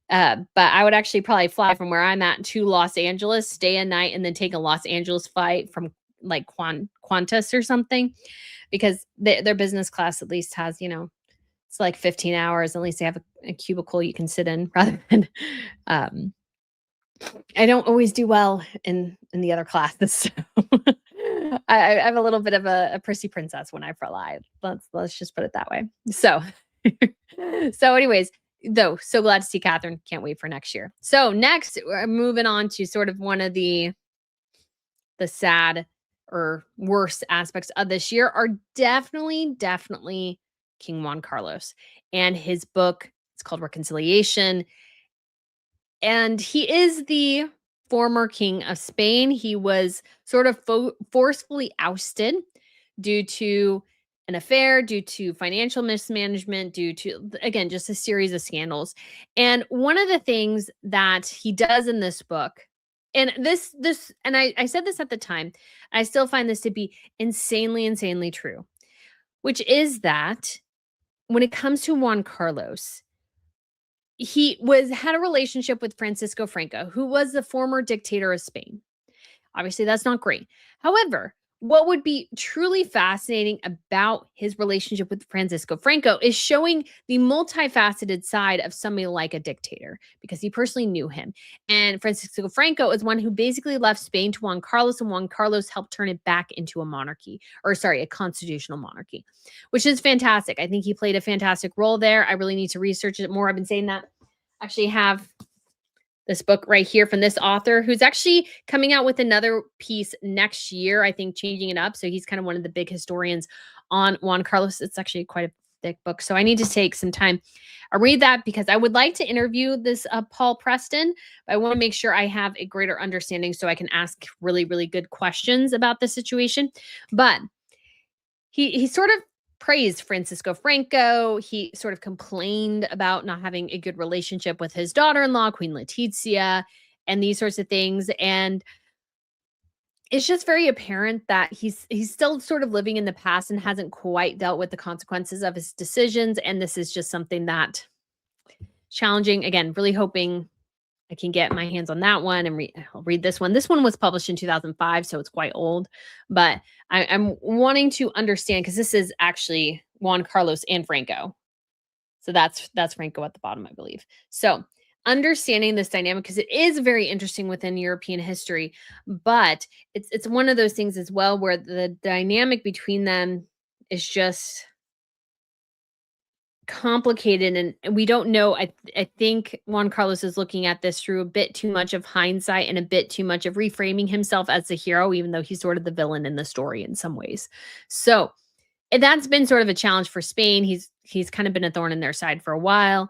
But I would actually probably fly from where I'm at to Los Angeles, stay a night, and then take a Los Angeles flight from like Qantas or something, because their business class at least has, it's like 15 hours. At least they have a cubicle you can sit in rather than I don't always do well in the other classes. So I have a little bit of a prissy princess when I fly. Let's just put it that way. So, anyways, though, so glad to see Catherine. Can't wait for next year. So next, we're moving on to sort of one of the sad or worst aspects of this year are definitely King Juan Carlos and his book. It's called Reconciliation. And he is the former king of Spain. He was sort of forcefully ousted due to an affair, due to financial mismanagement, due to, again, just a series of scandals. And one of the things that he does in this book, and and I said this at the time, I still find this to be insanely true, which is that when it comes to Juan Carlos, he had a relationship with Francisco Franco, who was the former dictator of Spain. Obviously, that's not great. However, what would be truly fascinating about his relationship with Francisco Franco is showing the multifaceted side of somebody like a dictator, because he personally knew him. And Francisco Franco is one who basically left Spain to Juan Carlos, and Juan Carlos helped turn it back into a constitutional monarchy, which is fantastic. I think he played a fantastic role there. I really need to research it more. I've been saying that. I actually have this book right here from this author who's actually coming out with another piece next year, I think, changing it up. So he's kind of one of the big historians on Juan Carlos. It's actually quite a thick book. So I need to take some time. I read that because I would like to interview this Paul Preston, but I want to make sure I have a greater understanding so I can ask really good questions about the situation. But he sort of praised Francisco Franco. He sort of complained about not having a good relationship with his daughter-in-law, Queen Letizia, and these sorts of things. And it's just very apparent that he's still sort of living in the past and hasn't quite dealt with the consequences of his decisions. And this is just something that challenging. Again, really hoping I can get my hands on that one and I'll read this one. This one was published in 2005, so it's quite old. But I'm wanting to understand, because this is actually Juan Carlos and Franco. So that's Franco at the bottom, I believe. So understanding this dynamic, because it is very interesting within European history, but it's one of those things as well where the dynamic between them is just complicated, and we don't know. I think Juan Carlos is looking at this through a bit too much of hindsight and a bit too much of reframing himself as the hero, even though he's sort of the villain in the story in some ways. So that's been sort of a challenge for Spain. He's kind of been a thorn in their side for a while.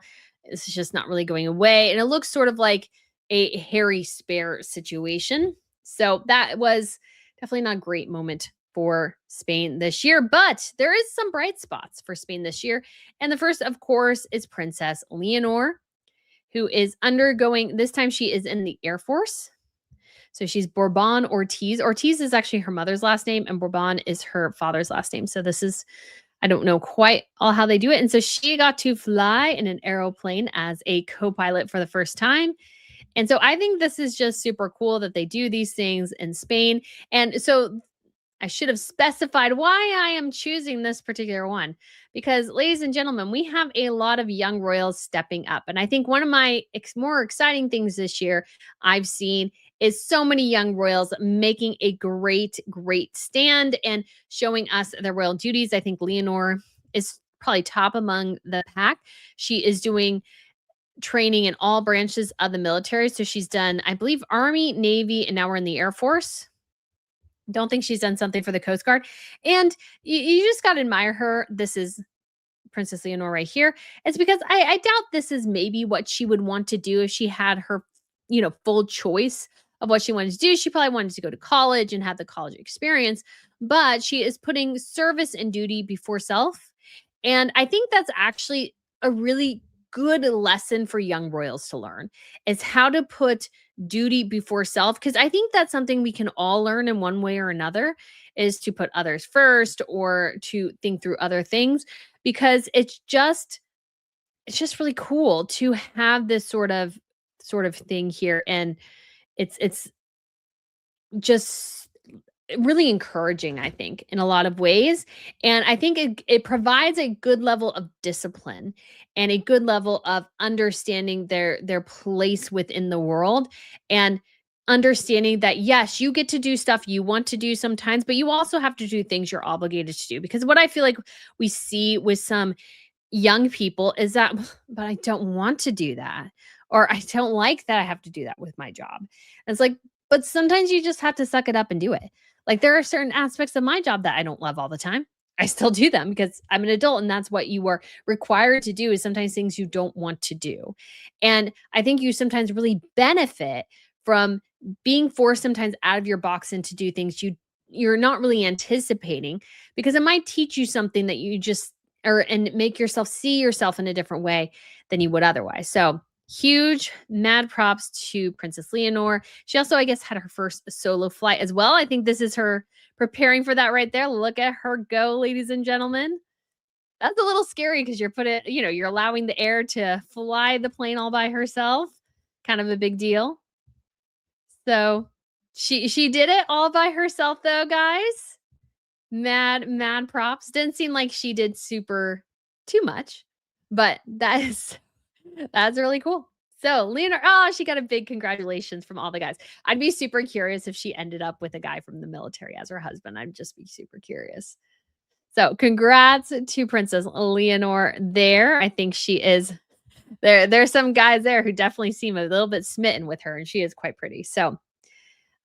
This is just not really going away, and it looks sort of like a Harry Spare situation. So that was definitely not a great moment for Spain this year, but there is some bright spots for Spain this year. And the first, of course, is Princess Leonor, who is undergoing, this time she is in the Air Force. So she's Bourbon Ortiz. Ortiz is actually her mother's last name, and Bourbon is her father's last name. So this is, I don't know quite all how they do it. And so she got to fly in an aeroplane as a co-pilot for the first time. And so I think this is just super cool that they do these things in Spain. And so I should have specified why I am choosing this particular one. Because, ladies and gentlemen, we have a lot of young royals stepping up. And I think one of my more exciting things this year I've seen is so many young royals making a great, great stand and showing us their royal duties. I think Leonor is probably top among the pack. She is doing training in all branches of the military. So she's done, I believe, Army, Navy, and now we're in the Air Force. Don't think she's done something for the Coast Guard. And you just got to admire her. This is Princess Leonor right here. It's because I doubt this is maybe what she would want to do if she had her, full choice of what she wanted to do. She probably wanted to go to college and have the college experience, but she is putting service and duty before self. And I think that's actually a really good lesson for young royals to learn, is how to put duty before self. Because I think that's something we can all learn in one way or another, is to put others first or to think through other things, because it's just really cool to have this sort of thing here. And it's just really encouraging, I think, in a lot of ways. And I think it provides a good level of discipline and a good level of understanding their place within the world, and understanding that, yes, you get to do stuff you want to do sometimes, but you also have to do things you're obligated to do. Because what I feel like we see with some young people is that, but I don't want to do that, or I don't like that I have to do that with my job. And it's like, but sometimes you just have to suck it up and do it. Like, there are certain aspects of my job that I don't love all the time. I still do them because I'm an adult, and that's what you are required to do, is sometimes things you don't want to do. And I think you sometimes really benefit from being forced sometimes out of your box and to do things you're not really anticipating, because it might teach you something that you just and make yourself see yourself in a different way than you would otherwise. So huge mad props to Princess Leonor. She also, I guess, had her first solo flight as well. I think this is her preparing for that right there. Look at her go, ladies and gentlemen. That's a little scary because you're allowing the air to fly the plane all by herself. Kind of a big deal. So she did it all by herself though, guys. Mad props. Didn't seem like she did super too much, but that's really cool. So Leonor, she got a big congratulations from all the guys. I'd be super curious if she ended up with a guy from the military as her husband. I'd just be super curious. So congrats to Princess Leonor there. I think she is there. There's some guys there who definitely seem a little bit smitten with her, and she is quite pretty. So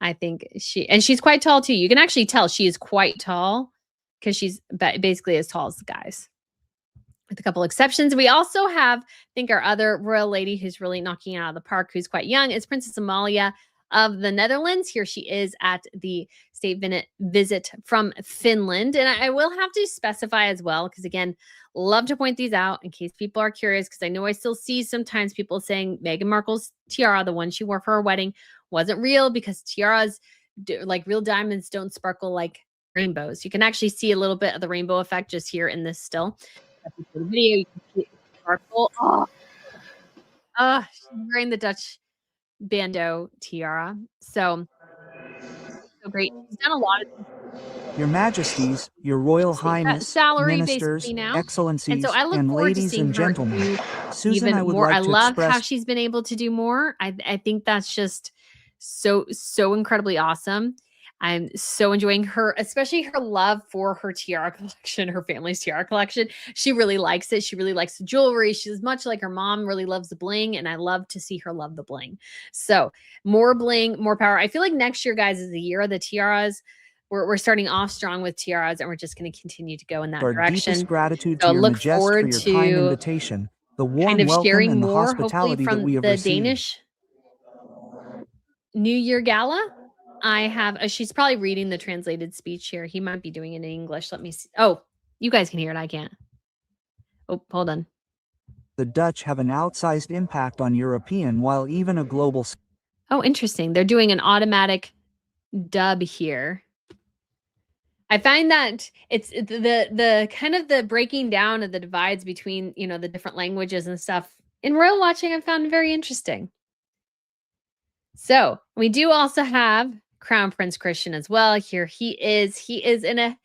I think she's quite tall too. You can actually tell she is quite tall because she's basically as tall as the guys, with a couple exceptions. We also have, I think, our other royal lady who's really knocking it out of the park, who's quite young, is Princess Amalia of the Netherlands. Here she is at the state visit from Finland. And I will have to specify as well, because again, love to point these out in case people are curious, because I know I still see sometimes people saying Meghan Markle's tiara, the one she wore for her wedding, wasn't real, because tiaras, like real diamonds, don't sparkle like rainbows. You can actually see a little bit of the rainbow effect just here in this still. The video, you can see it sparkle. She's wearing the Dutch bandeau tiara. So great. She's done a lot of Your Majesties, Your Royal Highness, salary Ministers, basically now. Excellencies, And so I look and forward to ladies seeing and her gentlemen, do Susan, even I would more. like I to love how express she's been able to do more. I think that's just so incredibly awesome. I'm so enjoying her, especially her love for her tiara collection, her family's tiara collection. She really likes it. She really likes the jewelry. She's much like her mom, really loves the bling, and I love to see her love the bling. So more bling, more power. I feel like next year, guys, is the year of the tiaras. We're starting off strong with tiaras, and we're just going to continue to go in that our direction. deepest gratitude So to your look Majesty for forward your to kind invitation, the warm kind of welcome sharing and the more, hopefully, hospitality that from we have the received. Danish New Year Gala. I have, she's probably reading the translated speech here. He might be doing it in English. Let me see. Oh, you guys can hear it. I can't. Oh, hold on. The Dutch have an outsized impact on European, while even a global. Oh, interesting. They're doing an automatic dub here. I find that it's the kind of the breaking down of the divides between, the different languages and stuff in royal watching, I found very interesting. So we do also have Crown Prince Christian as well. Here he is. He is in a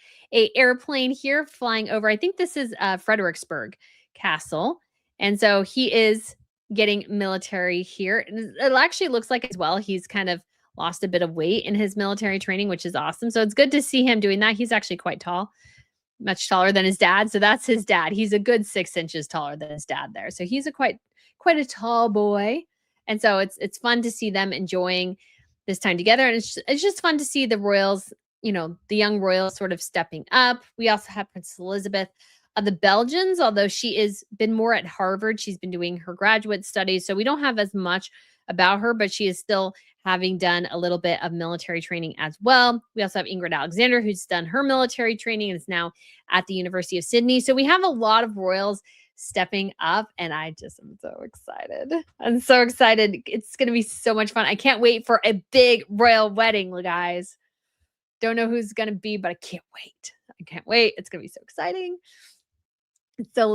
airplane here flying over. I think this is Fredericksburg Castle. And so he is getting military here. And it actually looks like as well he's kind of lost a bit of weight in his military training, which is awesome. So it's good to see him doing that. He's actually quite tall, much taller than his dad. So that's his dad. He's a good 6 inches taller than his dad there. So he's a quite a tall boy. And so it's fun to see them enjoying this time together. And it's just fun to see the royals, you know, the young royals sort of stepping up. We also have Princess Elizabeth of the Belgians, although she is been more at Harvard. She's been doing her graduate studies. So we don't have as much about her, but she is still having done a little bit of military training as well. We also have Ingrid Alexander, who's done her military training and is now at the University of Sydney. So we have a lot of royals stepping up, and I just am so excited. I'm so excited. It's going to be so much fun. I can't wait for a big royal wedding, guys. Don't know who's going to be, but I can't wait. I can't wait. It's going to be so exciting. So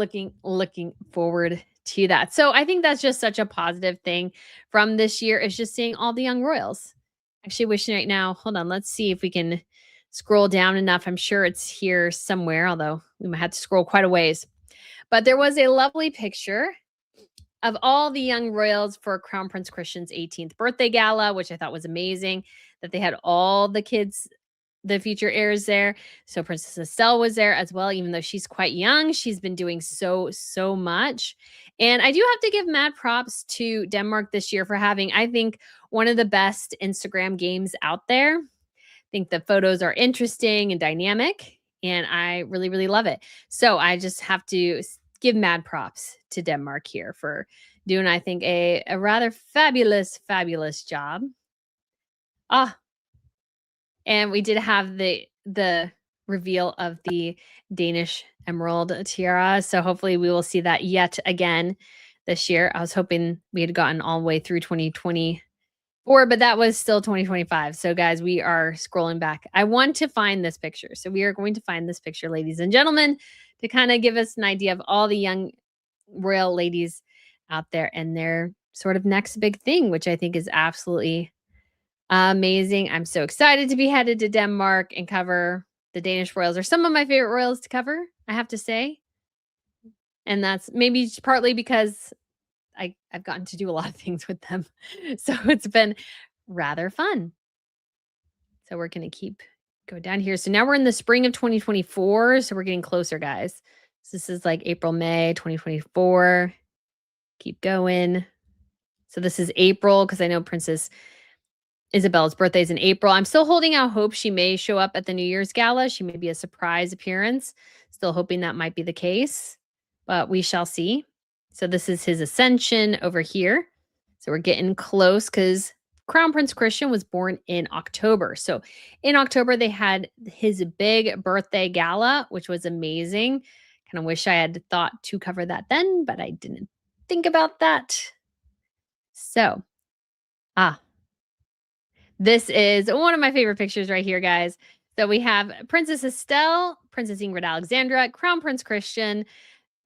looking forward to that. So I think that's just such a positive thing from this year, is just seeing all the young royals. Actually wishing right now, hold on, let's see if we can scroll down enough. I'm sure it's here somewhere, although we might have to scroll quite a ways. But there was a lovely picture of all the young royals for Crown Prince Christian's 18th birthday gala, which I thought was amazing, that they had all the kids, the future heirs there. So Princess Estelle was there as well, even though she's quite young. She's been doing so much. And I do have to give mad props to Denmark this year for having, I think, one of the best Instagram games out there. I think the photos are interesting and dynamic, and I really, really love it. So I just have to give mad props to Denmark here for doing, I think, a rather fabulous job. And we did have the reveal of the Danish emerald tiara. So hopefully we will see that yet again this year. I was hoping we had gotten all the way through 2024, but that was still 2025. So guys, we are scrolling back. I want to find this picture. So we are going to find this picture, ladies and gentlemen, to kind of give us an idea of all the young royal ladies out there and their sort of next big thing, which I think is absolutely amazing. I'm so excited to be headed to Denmark and cover the Danish royals. Are some of my favorite royals to cover, I have to say. And that's maybe partly because I've gotten to do a lot of things with them. So it's been rather fun. So we're going to go down here. So now we're in the spring of 2024. So we're getting closer, guys. So this is like April, May 2024. Keep going. So this is April, because I know Princess Isabella's birthday is in April. I'm still holding out hope she may show up at the New Year's Gala. She may be a surprise appearance. Still hoping that might be the case, but we shall see. So this is his ascension over here. So we're getting close, because Crown Prince Christian was born in October. So in October, they had his big birthday gala, which was amazing. Kind of wish I had thought to cover that then, but I didn't think about that. So, this is one of my favorite pictures right here, guys. So we have Princess Estelle, Princess Ingrid Alexandra, Crown Prince Christian,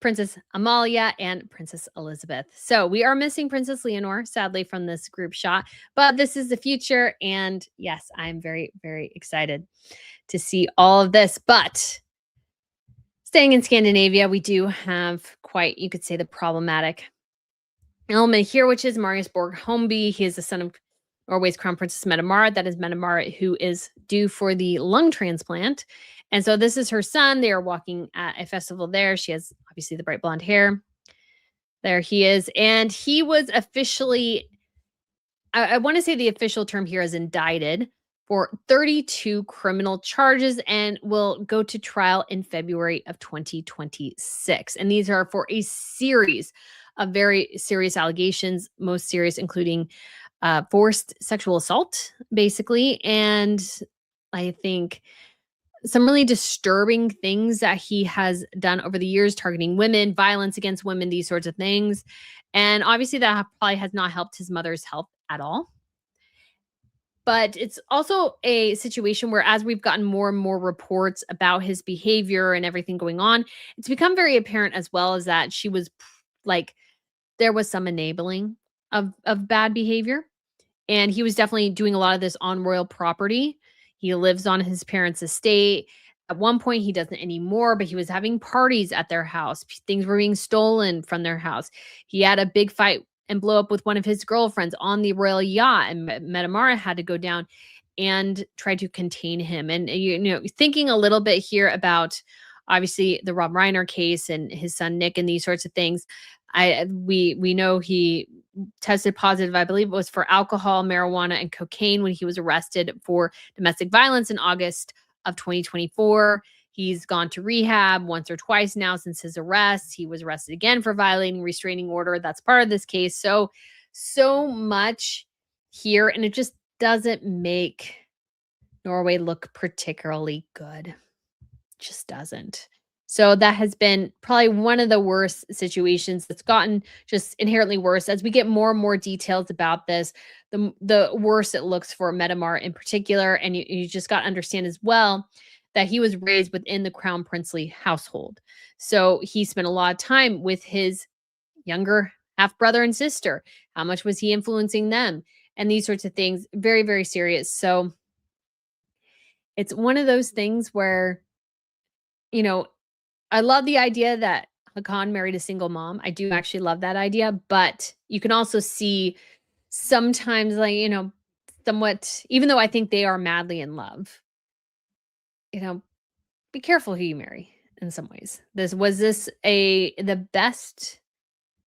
Princess Amalia, and Princess Elizabeth. So we are missing Princess Leonor, sadly, from this group shot, but this is the future. And yes, I'm very, very excited to see all of this. But staying in Scandinavia, we do have quite, you could say, the problematic element here, which is Marius Borg-Holmby. He is the son of Norway's Crown Princess Mette-Marit. That is Mette-Marit, who is due for the lung transplant. And so this is her son. They are walking at a festival there. She has obviously the bright blonde hair. There he is. And he was officially, I want to say the official term here is indicted for 32 criminal charges and will go to trial in February of 2026. And these are for a series of very serious allegations, most serious including forced sexual assault, basically. And I think some really disturbing things that he has done over the years, targeting women, violence against women, these sorts of things. And obviously that probably has not helped his mother's health at all. But it's also a situation where, as we've gotten more and more reports about his behavior and everything going on, it's become very apparent as well as that she was like, there was some enabling of bad behavior. And he was definitely doing a lot of this on royal property. He lives on his parents' estate. At one point, he doesn't anymore, but he was having parties at their house. Things were being stolen from their house. He had a big fight and blow up with one of his girlfriends on the royal yacht, and Metamara had to go down and try to contain him. And thinking a little bit here about obviously the Rob Reiner case and his son Nick and these sorts of things. We know he tested positive, I believe it was for alcohol, marijuana, and cocaine when he was arrested for domestic violence in August of 2024. He's gone to rehab once or twice now since his arrest. He was arrested again for violating restraining order. That's part of this case. So much here, and it just doesn't make Norway look particularly good. Just doesn't. So that has been probably one of the worst situations. That's gotten just inherently worse as we get more and more details about this. The worse it looks for Metamar in particular, and you just got to understand as well that he was raised within the Crown Princely household. So he spent a lot of time with his younger half brother and sister. How much was he influencing them? And these sorts of things, very, very serious. So it's one of those things where, I love the idea that Hakan married a single mom. I do actually love that idea, but you can also see sometimes somewhat, even though I think they are madly in love, be careful who you marry in some ways. Was this the best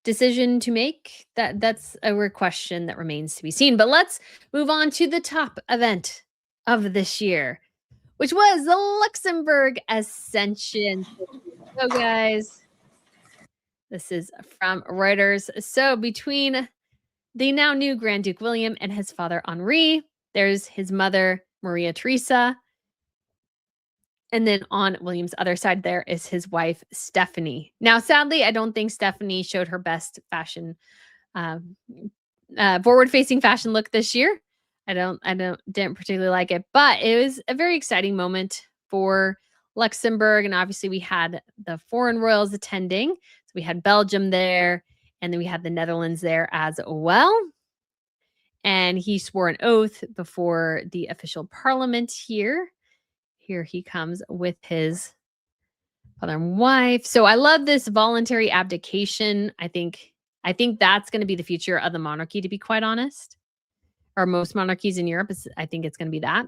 decision to make? That's a question that remains to be seen. But let's move on to the top event of this year, which was the Luxembourg Ascension. So guys, this is from Reuters. So between the now new Grand Duke William and his father Henri, there's his mother Maria Theresa. And then on William's other side, there is his wife, Stephanie. Now, sadly, I don't think Stephanie showed her best fashion, forward-facing fashion look this year. Didn't particularly like it, but it was a very exciting moment for Luxembourg. And obviously we had the foreign royals attending. So we had Belgium there, and then we had the Netherlands there as well. And he swore an oath before the official parliament here. Here he comes with his father and wife. So I love this voluntary abdication. I think that's going to be the future of the monarchy, to be quite honest. Or most monarchies in Europe, I think it's going to be that.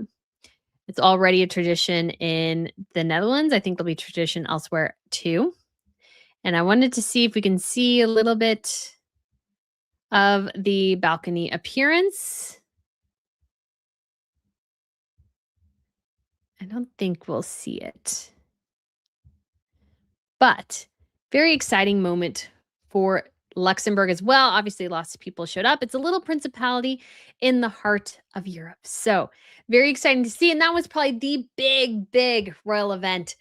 It's already a tradition in the Netherlands. I think there'll be tradition elsewhere too. And I wanted to see if we can see a little bit of the balcony appearance. I don't think we'll see it. But very exciting moment for Luxembourg as well. Obviously, lots of people showed up. It's a little principality in the heart of Europe. So very exciting to see. And that was probably the big royal event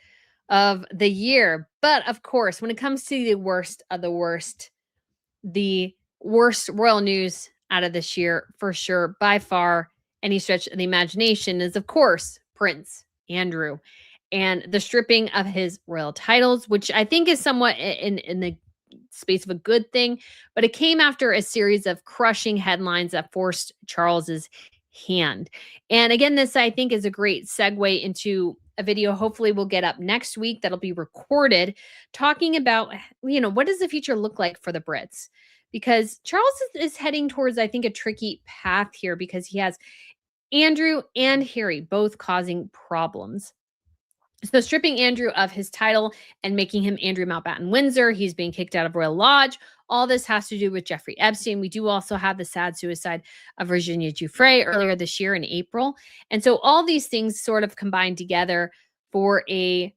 of the year. But of course, when it comes to the worst of the worst royal news out of this year, for sure, by far, any stretch of the imagination, is, of course, Prince Andrew and the stripping of his royal titles, which I think is somewhat in the space of a good thing, but it came after a series of crushing headlines that forced Charles's hand. And again, this I think is a great segue into a video hopefully we'll get up next week that'll be recorded, talking about, what does the future look like for the Brits? Because Charles is heading towards, I think, a tricky path here, because he has Andrew and Harry both causing problems. So stripping Andrew of his title and making him Andrew Mountbatten Windsor. He's being kicked out of Royal Lodge. All this has to do with Jeffrey Epstein. We do also have the sad suicide of Virginia Giuffre earlier this year in April. And so all these things sort of combined together for I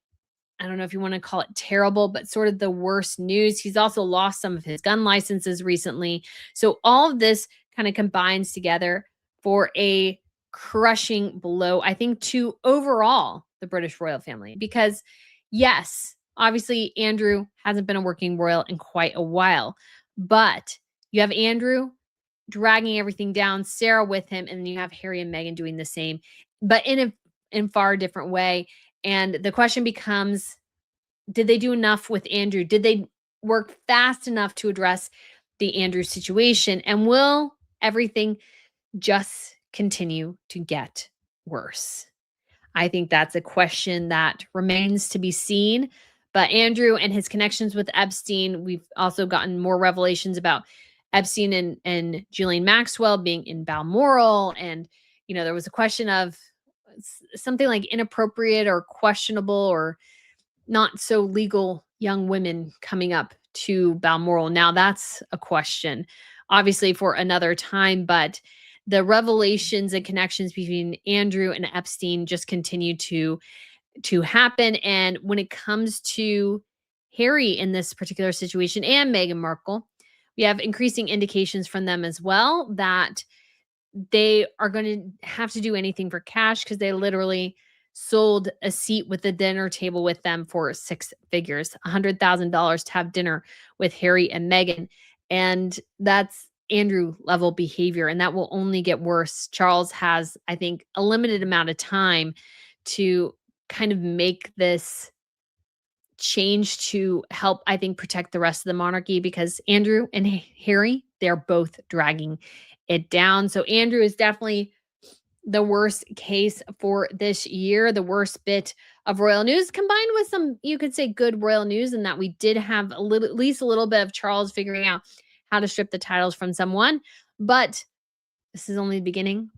don't know if you want to call it terrible, but sort of the worst news. He's also lost some of his gun licenses recently. So all of this kind of combines together for a crushing blow, I think, to overall the British royal family. Because yes, obviously Andrew hasn't been a working royal in quite a while, but you have Andrew dragging everything down, Sarah with him, and then you have Harry and Meghan doing the same, but in a far different way. And the question becomes, did they do enough with Andrew? Did they work fast enough to address the Andrew situation? And will everything just continue to get worse? I think that's a question that remains to be seen. But Andrew and his connections with Epstein, we've also gotten more revelations about Epstein and Ghislaine Maxwell being in Balmoral. And, there was a question of something like inappropriate or questionable or not so legal young women coming up to Balmoral. Now that's a question, obviously, for another time, but the revelations and connections between Andrew and Epstein just continue to happen. And when it comes to Harry in this particular situation and Meghan Markle, we have increasing indications from them as well that they are going to have to do anything for cash because they literally sold a seat with the dinner table with them for 6 figures, $100,000 to have dinner with Harry and Meghan. And that's Andrew level behavior, and that will only get worse. Charles has, I think, a limited amount of time to kind of make this change to help, I think, protect the rest of the monarchy, because Andrew and Harry, they're both dragging it down. So Andrew is definitely the worst case for this year, the worst bit of royal news, combined with some, you could say, good royal news, in that we did have at least a little bit of Charles figuring out how to strip the titles from someone. But this is only the beginning.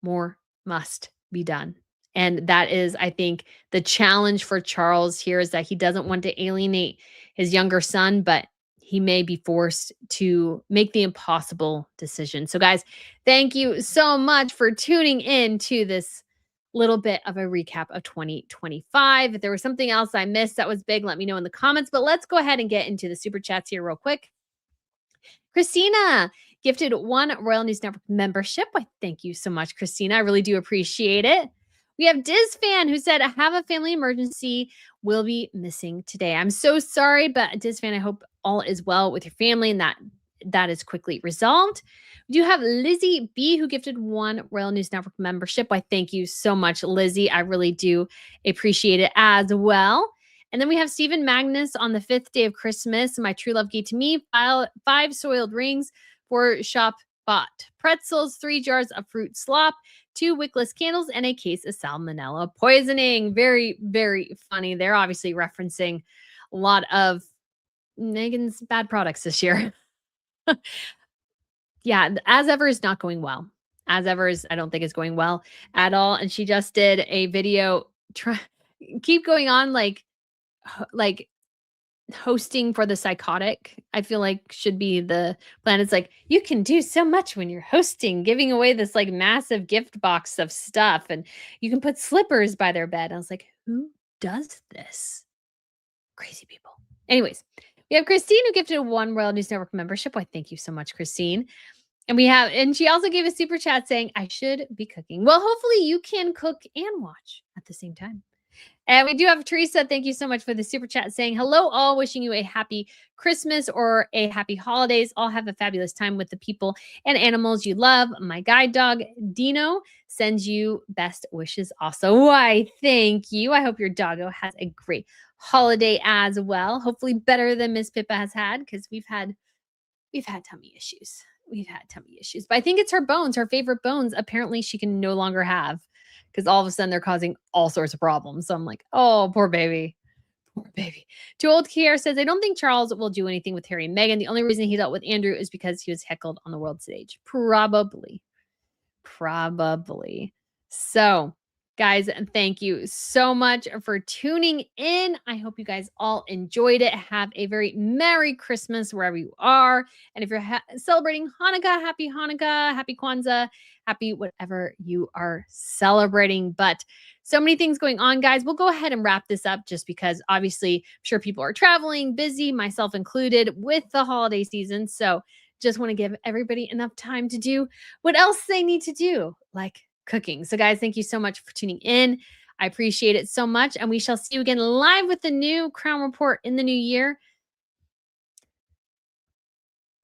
More must be done. And that is, I think, the challenge for Charles here, is that he doesn't want to alienate his younger son, but he may be forced to make the impossible decision. So guys, thank you so much for tuning in to this little bit of a recap of 2025. If there was something else I missed that was big, let me know in the comments. But let's go ahead and get into the super chats here real quick. Christina gifted 1 Royal News Network membership. Why, thank you so much, Christina. I really do appreciate it. We have Diz Fan who said, I have a family emergency. Will be missing today. I'm so sorry, but Diz Fan, I hope all is well with your family and that is quickly resolved. We do have Lizzie B who gifted 1 Royal News Network membership. Why, thank you so much, Lizzie. I really do appreciate it as well. And then we have Stephen Magnus on the 5th day of Christmas. My true love gave to me 5 soiled rings, 4 shop bought pretzels, 3 jars of fruit slop, 2 wickless candles, and a case of salmonella poisoning. Very, very funny. They're obviously referencing a lot of Meghan's bad products this year. Yeah, As Ever is not going well. As Ever is, I don't think it's going well at all. And she just did a video, keep going on like hosting for the psychotic, I feel like should be the plan. It's like, you can do so much when you're hosting, giving away this like massive gift box of stuff, and you can put slippers by their bed. I was like, who does this? Crazy people. Anyways, we have Christine who gifted 1 Royal News Network membership. Why, thank you so much, Christine. And she also gave a super chat saying, I should be cooking. Well, hopefully you can cook and watch at the same time. And we do have Teresa. Thank you so much for the super chat saying, hello all, wishing you a happy Christmas or a happy holidays. All have a fabulous time with the people and animals you love. My guide dog, Dino, sends you best wishes also. Why, thank you. I hope your doggo has a great holiday as well. Hopefully better than Miss Pippa has had, because we've had tummy issues. But I think it's her bones, her favorite bones. Apparently she can no longer have, because all of a sudden they're causing all sorts of problems. So I'm like, oh, poor baby. Poor baby. Too Old Kier says, I don't think Charles will do anything with Harry and Meghan. The only reason he dealt with Andrew is because he was heckled on the world stage. Probably. So, guys, thank you so much for tuning in. I hope you guys all enjoyed it. Have a very Merry Christmas wherever you are. And if you're celebrating Hanukkah, happy Kwanzaa, happy whatever you are celebrating. But so many things going on, guys. We'll go ahead and wrap this up, just because obviously I'm sure people are traveling, busy, myself included, with the holiday season. So just want to give everybody enough time to do what else they need to do, like cooking. So guys, thank you so much for tuning in. I appreciate it so much. And we shall see you again live with the new Crown Report in the new year.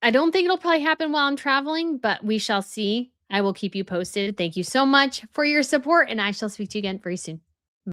I don't think it'll probably happen while I'm traveling, but we shall see. I will keep you posted. Thank you so much for your support, and I shall speak to you again very soon.